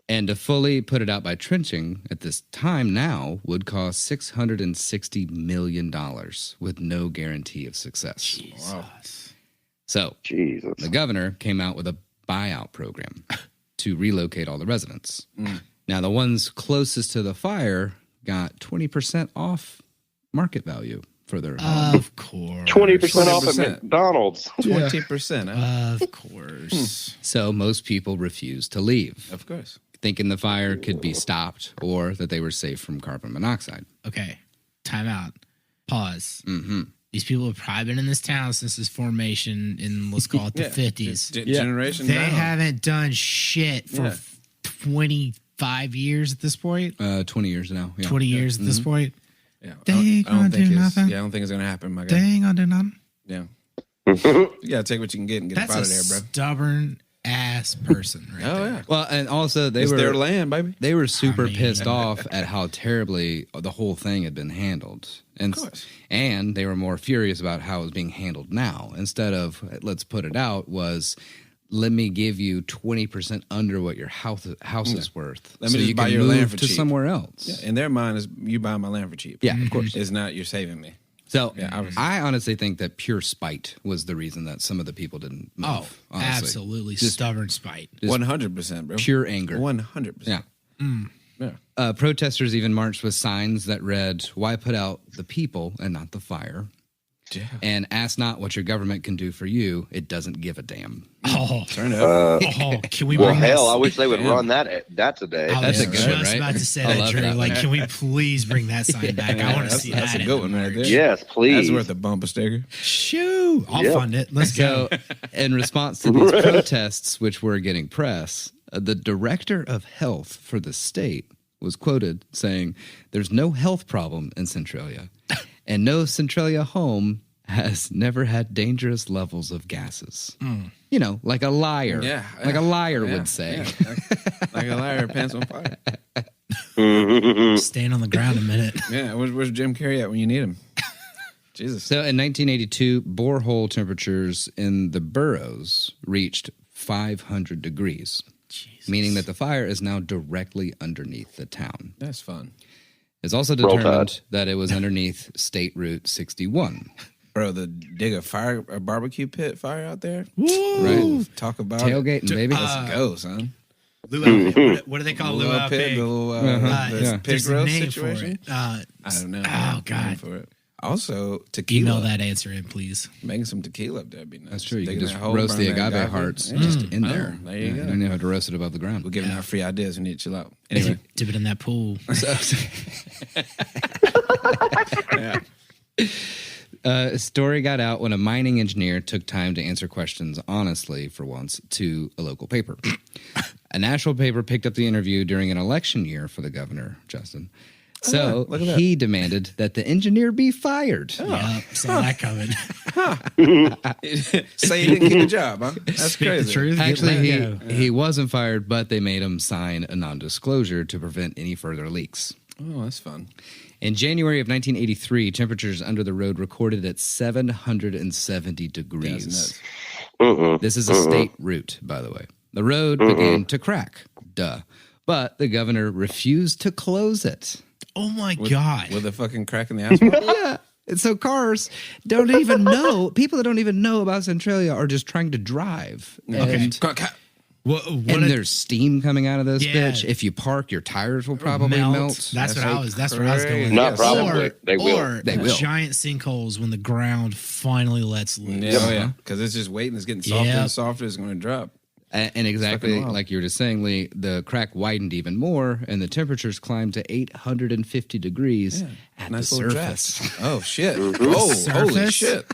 And to fully put it out by trenching at this time now would cost $660 million with no guarantee of success. Jesus. So Jesus. the governor came out with a buyout program to relocate all the residents. Now, the ones closest to the fire got 20% off market value for their home. Of course. 20% off at 20%. McDonald's. 20%. Huh? Of course. So most people refused to leave, Of course. thinking the fire could be stopped or that they were safe from carbon monoxide. Okay. Time out. Pause. Mm-hmm. These people have probably been in this town since its formation in, let's call it the 50s. Generation They down. haven't done shit for 25 years at this point. 20 years now. Yeah. 20 years at this point. Yeah. They ain't gonna do nothing. Yeah, I don't think it's gonna happen, my They guy. ain't gonna do nothing. Yeah. You gotta take what you can get and get That's up a out of there, bro. stubborn ass person right Oh there. yeah. Well, and also It's their land, baby. they were super I mean- pissed off at how terribly the whole thing had been handled. And, course. and they were more furious about how it was being handled now. Instead of, let's put it out, was let me give you 20% under what your house is worth. Let me just you buy can your move land for to cheap. somewhere else. Yeah. In their mind, is you buying my land for cheap. Yeah, of course. It's not you're saving me. So Yeah, obviously. I honestly think that pure spite was the reason that some of the people didn't move. Oh, honestly. absolutely. Just Stubborn spite. 100%, bro. pure anger. 100%. Yeah. Yeah. Protesters even marched with signs that read, "Why put out the people and not the fire?" And ask not what your government can do for you. It doesn't give a damn. Oh, Turn it up. can we Well, bring hell, I that? wish they would run that today. I That's was a good one, just right? about to say I that, love Drew. that Like, one. can we please bring that sign back? I want to see that's that. a in good the one right merch. there. Yes, please. That's worth a bumper sticker. Shoo! I'll Yep. fund it. Let's go. So, in response to these protests, which were getting press, the director of health for the state was quoted saying, "There's no health problem in Centralia, and no Centralia home has never had dangerous levels of gases." You know, like a liar. Yeah. Like a liar Yeah, would say. yeah. Like a liar, pants on fire. Stand on the ground a minute. Yeah, where's Jim Carrey at when you need him? Jesus. So in 1982, borehole temperatures in the boroughs reached 500 degrees, meaning that the fire is now directly underneath the town. That's fun. It's also Roll determined Tide. that it was underneath State Route 61. Bro, dig a barbecue pit fire out there. Woo! Right? Talk about Tailgating, baby. Let's go, son. Luau. What do they call Luau luau pit, pig? the little the yeah. pig There's a roast name situation. for it. I don't know. Oh, God. For it. Also, tequila. Email that answer in, please. Making some tequila up there would be nice. That's true. You can Digging just that hole, roast the burn that agave hearts Yeah. just in there. There you go. You don't have to roast it above the ground. We're giving out free ideas. We need to chill out. Anyway. Dip it in that pool. A story got out when a mining engineer took time to answer questions honestly, for once, to a local paper. A national paper picked up the interview during an election year for the governor, Justin. So look at that. he demanded that the engineer be fired. Yep, saw that coming. Say you didn't keep a job, huh? That's Speak crazy. the truth. get Actually, let go. he wasn't fired, but they made him sign a non-disclosure to prevent any further leaks. Oh, that's fun. In January of 1983, temperatures under the road recorded at 770 degrees. That's nuts. This is a state route, by the way. The road began to crack. Duh. But the governor refused to close it. Oh my God. With a fucking crack in the asphalt. Yeah. And so cars don't even know, people that don't even know about Centralia are just trying to drive. And, What and a- there's steam coming out of this Yeah. bitch. If you park, your tires will probably melt. That's what I was. That's where I was going. crazy. Not probably. They will. Or They will. giant sinkholes when the ground finally lets loose. Yeah, oh, yeah. Because it's just waiting. It's getting softer Yep. and softer. It's going to drop. And exactly fucking wild. like you were just saying, Lee, the crack widened even more, and the temperatures climbed to 850 degrees at Nice the little surface. draft. Oh, shit. Oh, holy Surface? shit.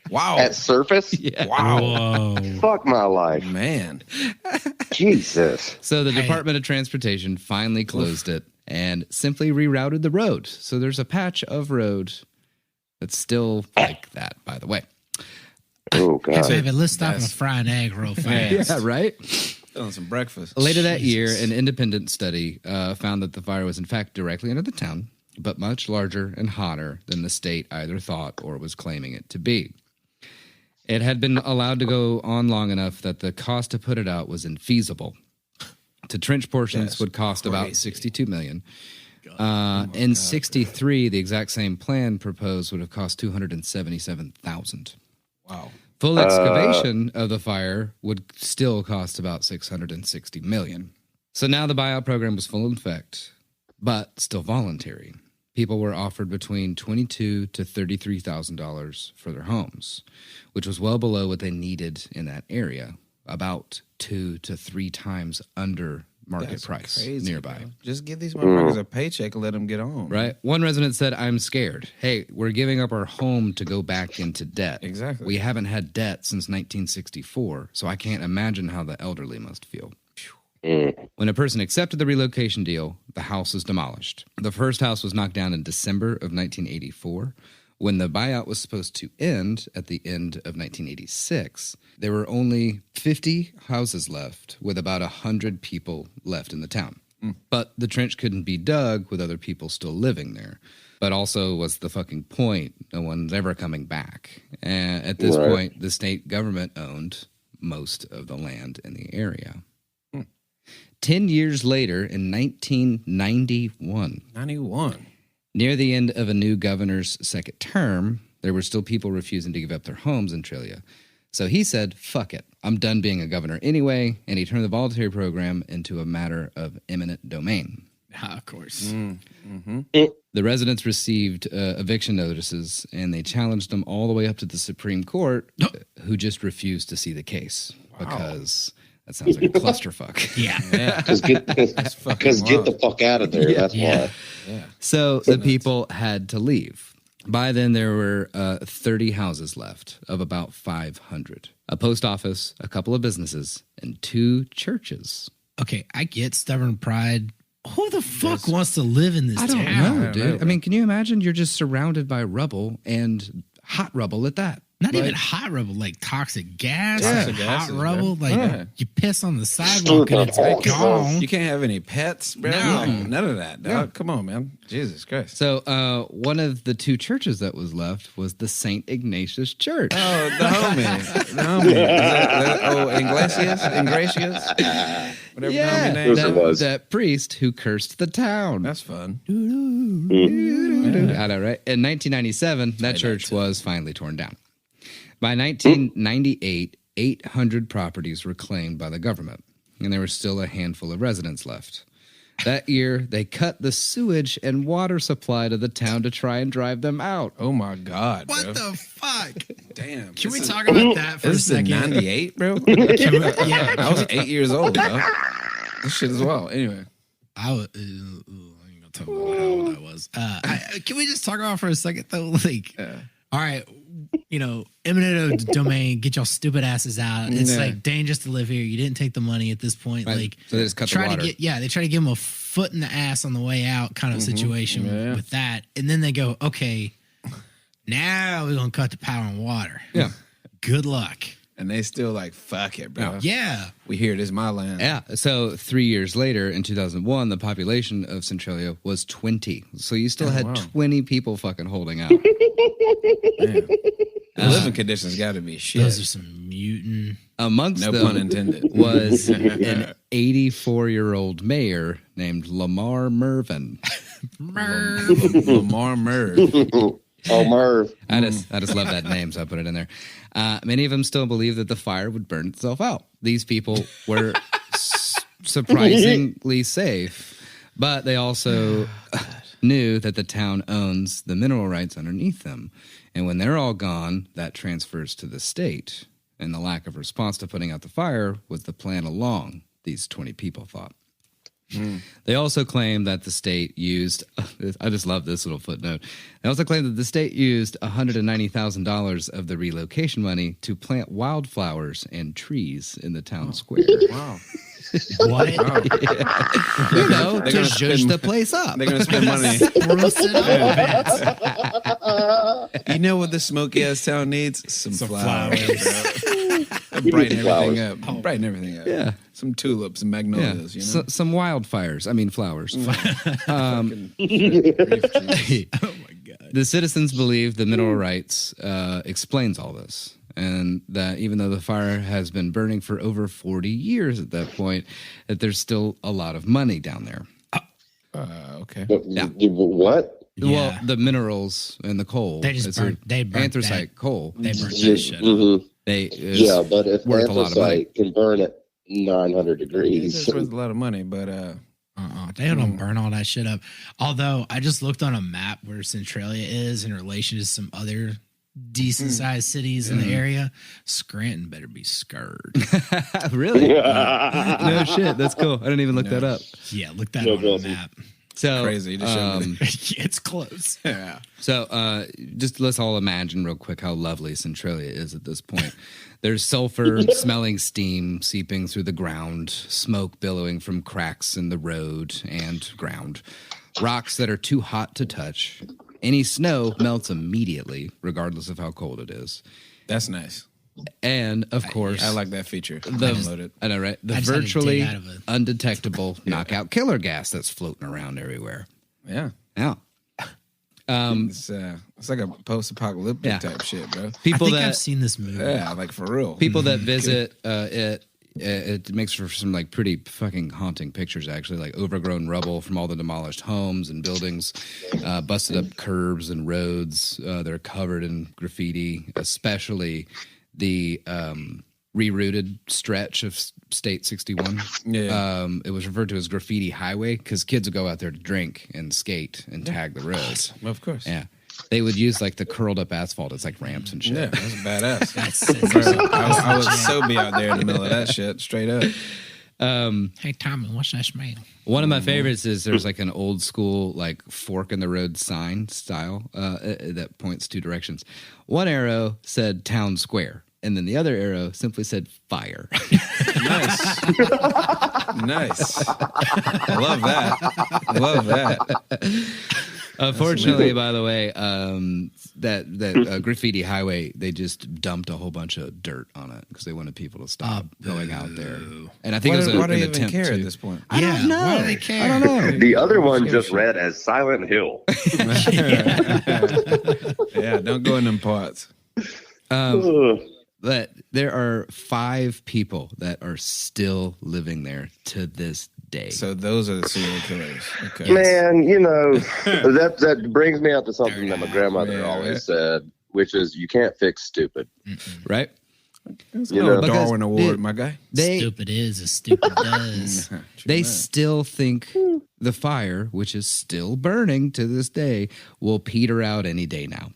Wow. At surface? Wow. Whoa. Fuck my life. Man. Jesus. So the Department of Transportation finally closed it and simply rerouted the road. So there's a patch of road that's still like that, by the way. Oh, Hey, God. baby, let's stop and That's- fry an egg real fast. Yeah, right? Feeling some breakfast. Later that year, an independent study found that the fire was in fact directly under the town, but much larger and hotter than the state either thought or was claiming it to be. It had been allowed to go on long enough that the cost to put it out was infeasible. To trench portions That's would cost about crazy. $62 million. In 63, the exact same plan proposed would have cost $277,000. Wow. Full excavation of the fire would still cost about $660 million. So now the buyout program was full in effect, but still voluntary. People were offered between $22,000 to $33,000 for their homes, which was well below what they needed in that area, about 2 to 3 times under market That's price crazy, nearby. bro. Just give these motherfuckers a paycheck and let them get on. Right? One resident said, "I'm scared. Hey, we're giving up our home to go back into debt. Exactly. We haven't had debt since 1964, so I can't imagine how the elderly must feel." When a person accepted the relocation deal, the house was demolished. The first house was knocked down in December of 1984. When the buyout was supposed to end at the end of 1986, there were only 50 houses left with about 100 people left in the town. But the trench couldn't be dug with other people still living there. But also, what's the fucking point? No one's ever coming back. And at this Right. point, the state government owned most of the land in the area. 10 years later, in 1991, 91. near the end of a new governor's second term, there were still people refusing to give up their homes in Centralia. So he said, fuck it, I'm done being a governor anyway, and he turned the voluntary program into a matter of eminent domain. Of course. The residents received eviction notices, and they challenged them all the way up to the Supreme Court, who just refused to see the case because that sounds like a clusterfuck. Yeah. Because get the fuck out of there. That's why. Yeah. So the people had to leave. By then, there were 30 houses left of about 500. A post office, a couple of businesses, and 2 churches. Okay, I get stubborn pride. Who the fuck wants to live in this I don't town? know, dude. I mean, can you imagine you're just surrounded by rubble and hot rubble at that? Not even hot rubble, like toxic gas, Toxic hot gases, rubble. bro. Like Yeah. you piss on the sidewalk and it's gone. You can't have any pets, bro. No. None of that, dog. Come on, man. Jesus Christ. So one of the 2 churches that was left was the St. Ignatius Church. Oh, the homie. The homie. Ingratius? Whatever the homie name Yes, it was. that priest who cursed the town. That's fun. I know, right? In 1997, that church was finally torn down. By 1998, 800 properties were claimed by the government, and there were still a handful of residents left. That year, they cut the sewage and water supply to the town to try and drive them out. Oh, my God, What bro. the fuck? Damn. Can we talk about that for a This is in second? 98, bro? Yeah. I was 8 years old, dog. This shit as well. Anyway. I was, I ain't gonna talk about how old I was. Can we just talk about for a second though? Like, all right, eminent domain, get y'all stupid asses out. It's like dangerous to live here. You didn't take the money at this point. Right. Like, So they just cut the try water. they try to give them a foot in the ass on the way out, kind of situation with that, and then they go, okay, now we're gonna cut the power and water. Yeah. Good luck. And they still like, fuck it, bro. Yeah. We here. This is my land. Yeah. So 3 years later, in 2001, the population of Centralia was 20. So you still had 20 people fucking holding out. The living conditions got to be shit. Those are some mutant. Amongst No them pun intended. was an 84-year-old mayor named Lamar Mervin. Lamar Merv. Oh, Merv. I just love that name, so I put it in there. Many of them still believe that the fire would burn itself out. These people were surprisingly safe, but they also knew that the town owns the mineral rights underneath them. And when they're all gone, that transfers to the state. And the lack of response to putting out the fire was the plan along, these 20 people thought. They also claim that the state used, I just love this little footnote. They also claim that the state used $190,000 of the relocation money to plant wildflowers and trees in the town square. Wow. What? You know, They're to gonna zhuzh spend- the place up. They're going to spend money. Spruce it up, man. You know what this smoky ass town needs? Some flowers. flowers. Brighten everything Flowers. up. Brighten everything up. Yeah. Some tulips and Yeah. magnolias, you know? Some wildfires. I mean, flowers. Fucking shit, grief, Jesus. Oh my god. The citizens believe the mineral rights explains all this. And that even though the fire has been burning for over 40 years at that point, that there's still a lot of money down there. Okay. What? Yeah. Well, the minerals and the coal. They just it's burnt- they burnt anthracite that. coal. They burnt that shit up. Mhm. Yeah, but if worth a lot of money. anthracite can burn at 900 degrees. It's worth a lot of money, but They don't burn all that shit up. Although I just looked on a map where Centralia is in relation to some other decent sized cities in the area. Scranton better be scared. Really? No shit. That's cool. I didn't even look that up. Yeah, look that No, on the Chelsea. map. So crazy. You just showed me. It's close. yeah. So just let's all imagine real quick how lovely Centralia is at this point. There's sulfur smelling steam seeping through the ground, smoke billowing from cracks in the road and ground, rocks that are too hot to touch. Any snow melts immediately, regardless of how cold it is. That's nice. And, of course, I like that feature. the, Download it. I know, right? The I just had to virtually dig out of it. undetectable knockout killer gas that's floating around everywhere. Yeah. Yeah. It's like a post-apocalyptic Yeah. type shit, bro. I People think that I've seen this movie. Yeah, like for real. people that visit it makes for some like pretty fucking haunting pictures, actually, like overgrown rubble from all the demolished homes and buildings, busted up curbs and roads. They're covered in graffiti, especially the rerouted stretch of State 61. Yeah. It was referred to as Graffiti Highway because kids would go out there to drink and skate and tag the roads. Of course. Yeah. They would use like the curled up asphalt as like ramps and shit. Yeah, that's badass. That's I would so be out there in the middle of that shit, straight up. Hey Tommy, what's that smell? One of my favorites is there's like an old school like fork in the road sign style that points two directions. One arrow said town square, and then the other arrow simply said fire. Nice. Nice. Love that. Unfortunately, by the way, that graffiti highway, they just dumped a whole bunch of dirt on it because they wanted people to stop going out there. And I think it was why do an they even attempt care to. at this point? I don't know. Why do they care? I don't know. The other one just read as Silent Hill. Yeah, don't go in them parts. But there are 5 people that are still living there to this day. So those are the serial killers. Okay. Man, that brings me up to something that my grandmother always said, which is you can't fix stupid. Right? It's You no know, Darwin because Award, they- my guy. Stupid is as stupid does. They still think the fire, which is still burning to this day, will peter out any day now.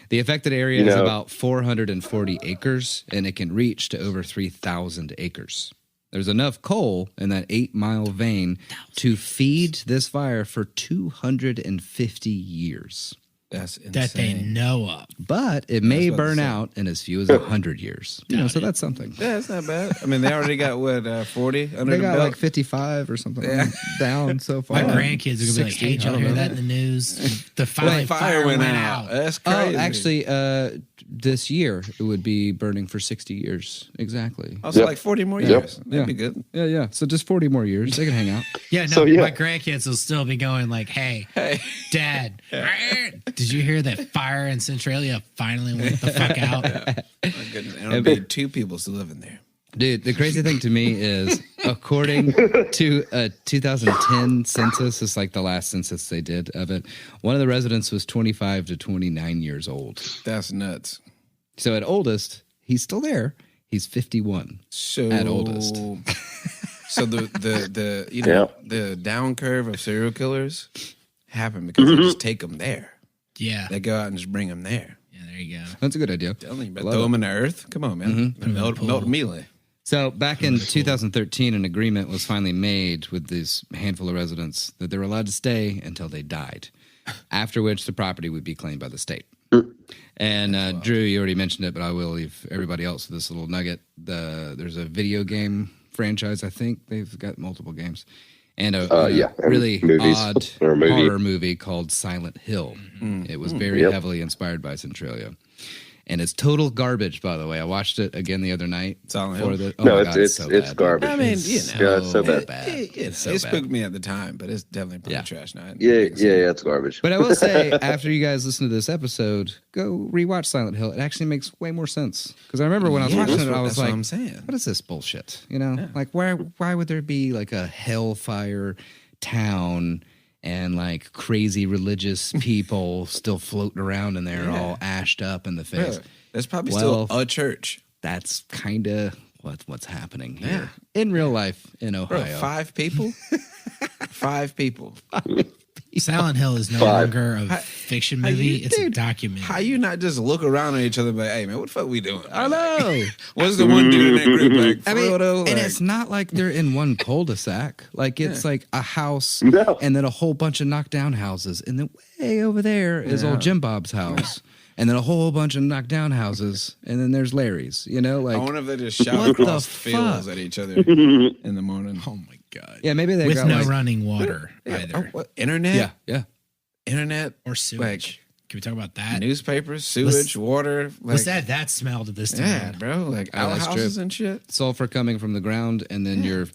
The affected area is about 440 acres, and it can reach to over 3,000 acres. There's enough coal in that 8-mile vein to feed this fire for 250 years. That's insane. That they know of. But it may what I burn said. out in as few as 100 years. So that's something. Yeah, it's not bad. I mean, they already got, 40 under They the got belt? like 55 or something down so far. My grandkids are gonna be like, 60, "Hey, did I y'all don't hear know. that in the news? The fire went out." That's Oh, crazy. actually, this year it would be burning for 60 years. Exactly. Also, Yep. like 40 more Yep. years. That'd Yeah. be good. Yeah. So just 40 more years. They can hang out. Yeah, no, So, yeah. my grandkids will still be going like, "Hey, Dad, did you hear that fire in Centralia finally went the fuck out?" My goodness. And it'll be 2 people still living there. Dude, the crazy thing to me is, according to a 2010 census, it's like the last census they did of it, one of the residents was 25 to 29 years old. That's nuts. So at oldest, he's still there. He's 51. So At oldest. So the Yeah. the down curve of serial killers happen because they just take them there. Yeah, They go out and just bring them there. yeah, there you go. That's a good idea. Telling you, but Love throw it. them in the earth. Come on, man. Melt immediately. So back in 2013, an agreement was finally made with this handful of residents that they were allowed to stay until they died, after which the property would be claimed by the state. And Drew, you already mentioned it, but I will leave everybody else with this little nugget. There's a video game franchise, I think. They've got multiple games. And a Yeah, and really movies, odd or a movie. horror movie called Silent Hill. It was very Yep. heavily inspired by Centralia. And it's total garbage, by the way. I watched it again the other night. Silent for Hill? the- No, my it's God, it's so it's bad. garbage. I mean, Yeah, it's so bad. It's so it bad. spooked me at the time, but it's definitely pretty Yeah. trash now. Yeah, it's garbage. But I will say, after you guys listen to this episode, go rewatch Silent Hill. It actually makes way more sense. Because I remember when I was Yeah, watching that's it, I what- was that's what like, I'm saying. what is this bullshit? You know, like why would there be like a hellfire town and like crazy religious people still floating around in there, all ashed up in the face? Yeah. There's probably Well, still a church. That's kind of what's happening here in real life in Ohio. Bro, 5 people? 5 people. Silent Hill is no Five. longer a fiction how movie; you- it's a dude, documentary. How you not just look around at each other and be like, hey, man, what the fuck we doing? I know. What's the one dude in that group like, for I mean, real though? and Like, it's not like they're in one cul-de-sac. Like it's like a house No. and then a whole bunch of knocked down houses. And then way over there is old Jim Bob's house. And then a whole bunch of knocked down houses. And then there's Larry's, you know, I like, wonder if they just shout what the across fields fuck? at each other in the morning. Oh my god! yeah, maybe they With got no like, running water Yeah, either, what, internet? yeah. Internet, or sewage. Can we talk about that? newspapers, sewage, water. Like, Let's add that smell to this yeah, town. bro. Like Oh, that's outhouses true. and shit. Sulfur coming from the ground and then your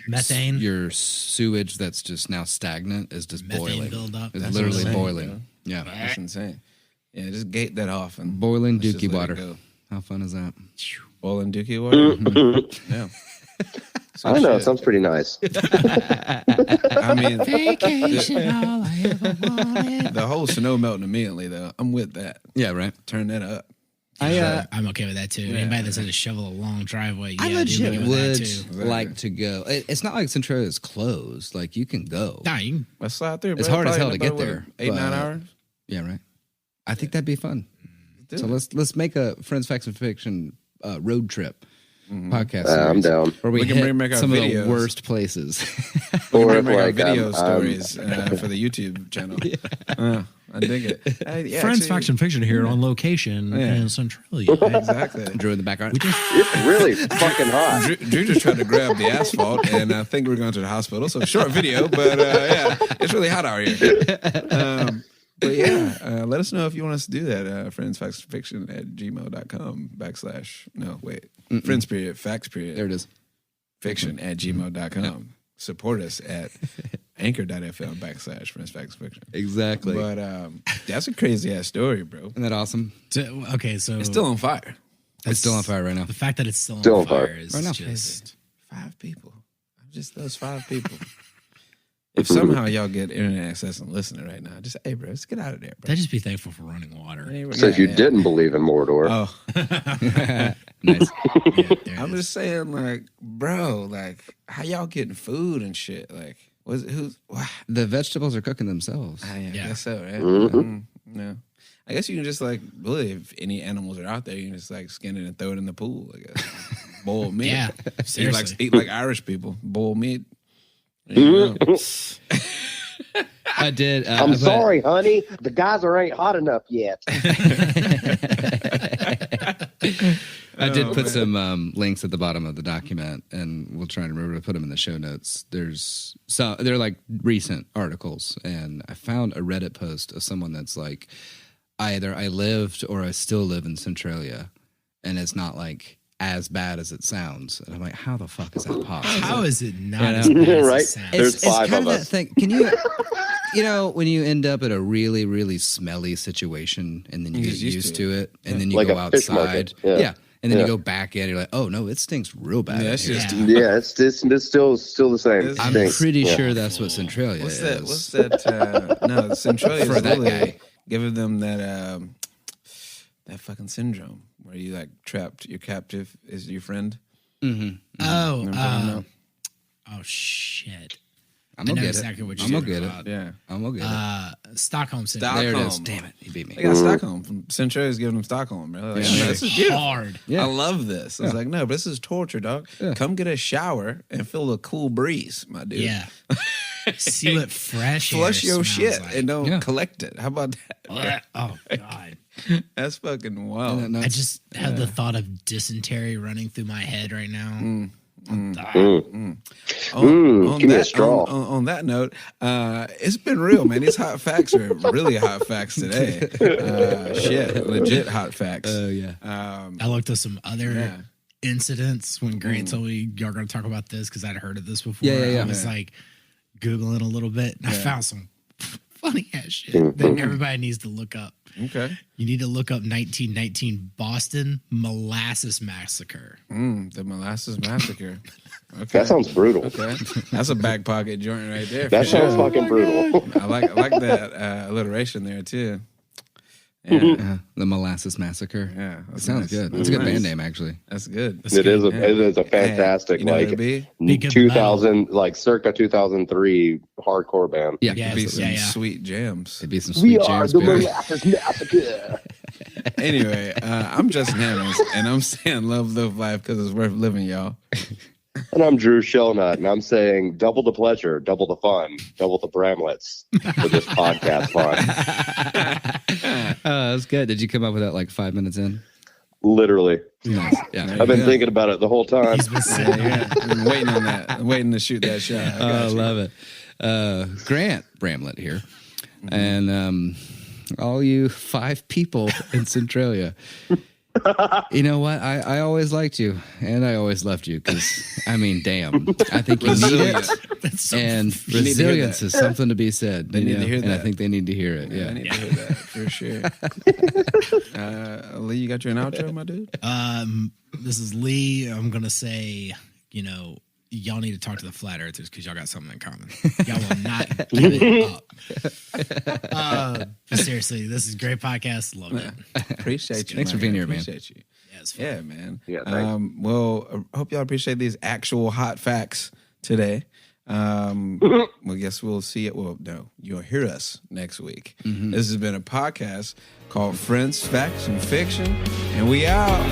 Methane. your sewage that's just now stagnant is just Methane boiling. buildup. It's That's literally insane, boiling. bro. Yeah. That's insane. Yeah, just gate that off and Boiling let's just dookie let it water. go. How fun is that? Boiling dookie water. Yeah. So I don't know. It shit. sounds pretty nice. I mean, Vacation, all I ever wanted. the whole snow melting immediately though. I'm with that. Yeah, right. Turn that up. I'm okay with that too. Yeah. Anybody that's had to shovel a long driveway, I dude, legit I'm good with that would like to go. It's not like Centralia is closed. Like you can go. Nah, you can, Let's slide through. It's bro. hard as hell Probably to get about, there, 8-9 but- hours. Yeah, right. I think that'd be fun. Do So it. let's make a Friends, Facts, and Fiction road trip podcast. I'm series down. Where we We can hit bring back our some of videos. the worst places. We Or can if, make our like, video I'm- stories for the YouTube channel. I dig it. Yeah, Friends, actually, Facts, and Fiction here on location Yeah. in Centralia. Exactly. Drew in the background. It's really fucking hot. Drew just tried to grab the asphalt, and I think we're going to the hospital. So short video, but yeah, it's really hot out here. But yeah, let us know if you want us to do that. Friends, Facts, Fiction at gmail.com / no, wait. Friends, period, facts, period. There it is. Fiction at gmail.com. Support us at anchor.fm / Friends, Facts, Fiction. Exactly. But that's a crazy ass story, bro. Isn't that awesome? Okay, so It's still on fire. It's still on fire right now. the fact that it's still Still on on fire. fire is Right now. just 5 people. Just those 5 people. If somehow y'all get internet access and listening right now, just hey, bro, just get out of there, bro. they just be thankful for running water. So if you didn't believe in Mordor, Oh, Nice. Yeah, there I'm it is. just saying, like, bro, like, how y'all getting food and shit? Like, who's? The vegetables are cooking themselves. I Yeah. guess so, right? Mhm. No, I guess you can just like, really, if any animals are out there, you can just like skin it and throw it in the pool. I guess boiled meat. Yeah, seriously. eat like Irish people, boiled meat. You know. I did. I'm sorry, honey. The geyser ain't hot enough yet. I did put man. some links at the bottom of the document, and we'll try and remember to put them in the show notes. They're like recent articles, and I found a Reddit post of someone that's like, either I lived or I still live in Centralia, and it's not like as bad as it sounds. And I'm like, how the fuck is that possible? How is it not You know? as bad as Right? it sounds? There's It's 5 kind of that us. thing. Can you, when you end up at a really, really smelly situation, and then you You get get used to it, and then you Like go a fish outside, market. Yeah. and then Yeah. you go back in, you're like, oh no, it stinks real bad. Yeah, in it's here. just. yeah, it's still the same. It's- I'm Stinks. pretty Yeah. sure that's what Centralia What's is. that? What's that? No, Centralia For is that really guy. giving them that fucking syndrome where you like trapped. Your captive is your friend. Mhm. Oh, You know what I'm talking about? oh shit! I'm I gonna know get exactly it. what you're I'm gonna talking get it. about. Yeah, I'm gonna get it. Stockholm syndrome. There it is. Stockholm. Damn it, you beat me. they got Stockholm from Centralia's giving them Stockholm, bro. Like, Yeah. no, this is beautiful. Hard. Yeah. I love this. I was like, no, but this is torture, dog. Yeah. Come get a shower and feel a cool breeze, my dude. Yeah. See what fresh air Flush your smells shit like. and don't Yeah. collect it. How about that? Ugh. Oh god! That's fucking wild. And I that's- just have the thought of dysentery running through my head right now. On give me a that, straw. on that note, it's been real, man. These hot facts are really hot facts today. Shit, legit hot facts. yeah. I looked at some other Yeah. incidents when Grant told me y'all going to talk about this because I'd heard of this before. Yeah. I was like Googling a little bit and I found some funny ass shit Mm-hmm. that everybody needs to look up. Okay. You need to look up 1919 Boston Molasses Massacre. The Molasses Massacre. Okay. That sounds brutal. Okay. That's a back pocket joint right there. That for sounds sure. fucking brutal. I like that alliteration there too. Yeah. Yeah, the Molasses Massacre. Yeah, It that's sounds nice. good. That's a good Nice. band name, actually. That's good. It is a fantastic Hey, you know what like it'd be? Big good 2000 like circa 2003 hardcore band. Yeah, Yeah. Be absolutely. some Yeah. sweet jams. It'd be some We sweet are jams. the baby. Molasses Massacre. Anyway, I'm Justin Hammonds, and I'm saying love life because it's worth living, y'all. And I'm Drew Shellnut, and I'm saying double the pleasure, double the fun, double the Bramlets for this podcast fun. That's good. Did you come up with that like 5 minutes in? Literally. Nice. Yeah. I've been Yeah. thinking about it the whole time. He's been sitting there. Yeah, I'm waiting on that. I'm waiting to shoot that shot. I got I you. love it. Grant Bramlett here. And all you 5 people in Centralia. You know what? I always liked you, and I always left you because, I mean, damn. I think you need it. That's so And need to hear resilience that. is something to be said. They you need to know? hear And I that. think they need to hear it. I Yeah. need to hear that for sure. Lee, you got your outro, my dude? This is Lee. I'm gonna say, y'all need to talk to the flat earthers because y'all got something in common. Y'all will not give it up. But seriously, this is a great podcast. Love it. Appreciate you. Thanks for being here, man. Appreciate you. Yeah, it's fun. Yeah, man. Yeah, thanks. Well, I hope y'all appreciate these actual hot facts today. Well, I guess we'll see it. Well, no, you'll hear us next week. This has been a podcast called Friends, Facts, and Fiction, and we out.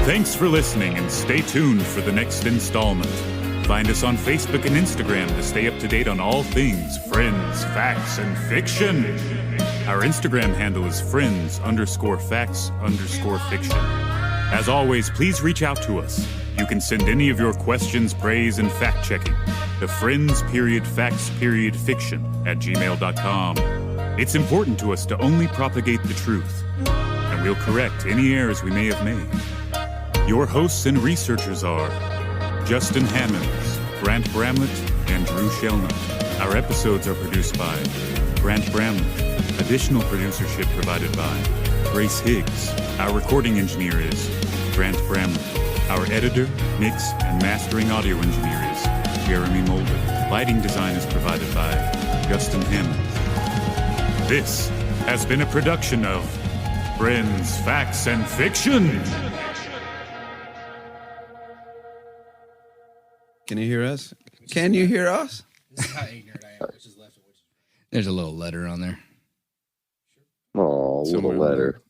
Thanks for listening and stay tuned for the next installment. Find us on Facebook and Instagram to stay up to date on all things Friends, Facts, and Fiction. Our Instagram handle is friends_facts_fiction. As always, please reach out to us. You can send any of your questions, praise, and fact-checking to friends_facts_fiction@gmail.com. It's important to us to only propagate the truth, and we'll correct any errors we may have made. Your hosts and researchers are Justin Hammonds, Grant Bramlett, and Drew Shellnut. Our episodes are produced by Grant Bramlett. Additional producership provided by Grace Higgs. Our recording engineer is Grant Bramlett. Our editor, mix, and mastering audio engineer is Jeremy Mulder. Lighting design is provided by Justin Hammonds. This has been a production of Friends, Facts, and Fiction. Can you hear us? Can you hear us? This is how ignorant I am. Which is left and which is There's a little letter on there. Oh, little Somewhere. letter.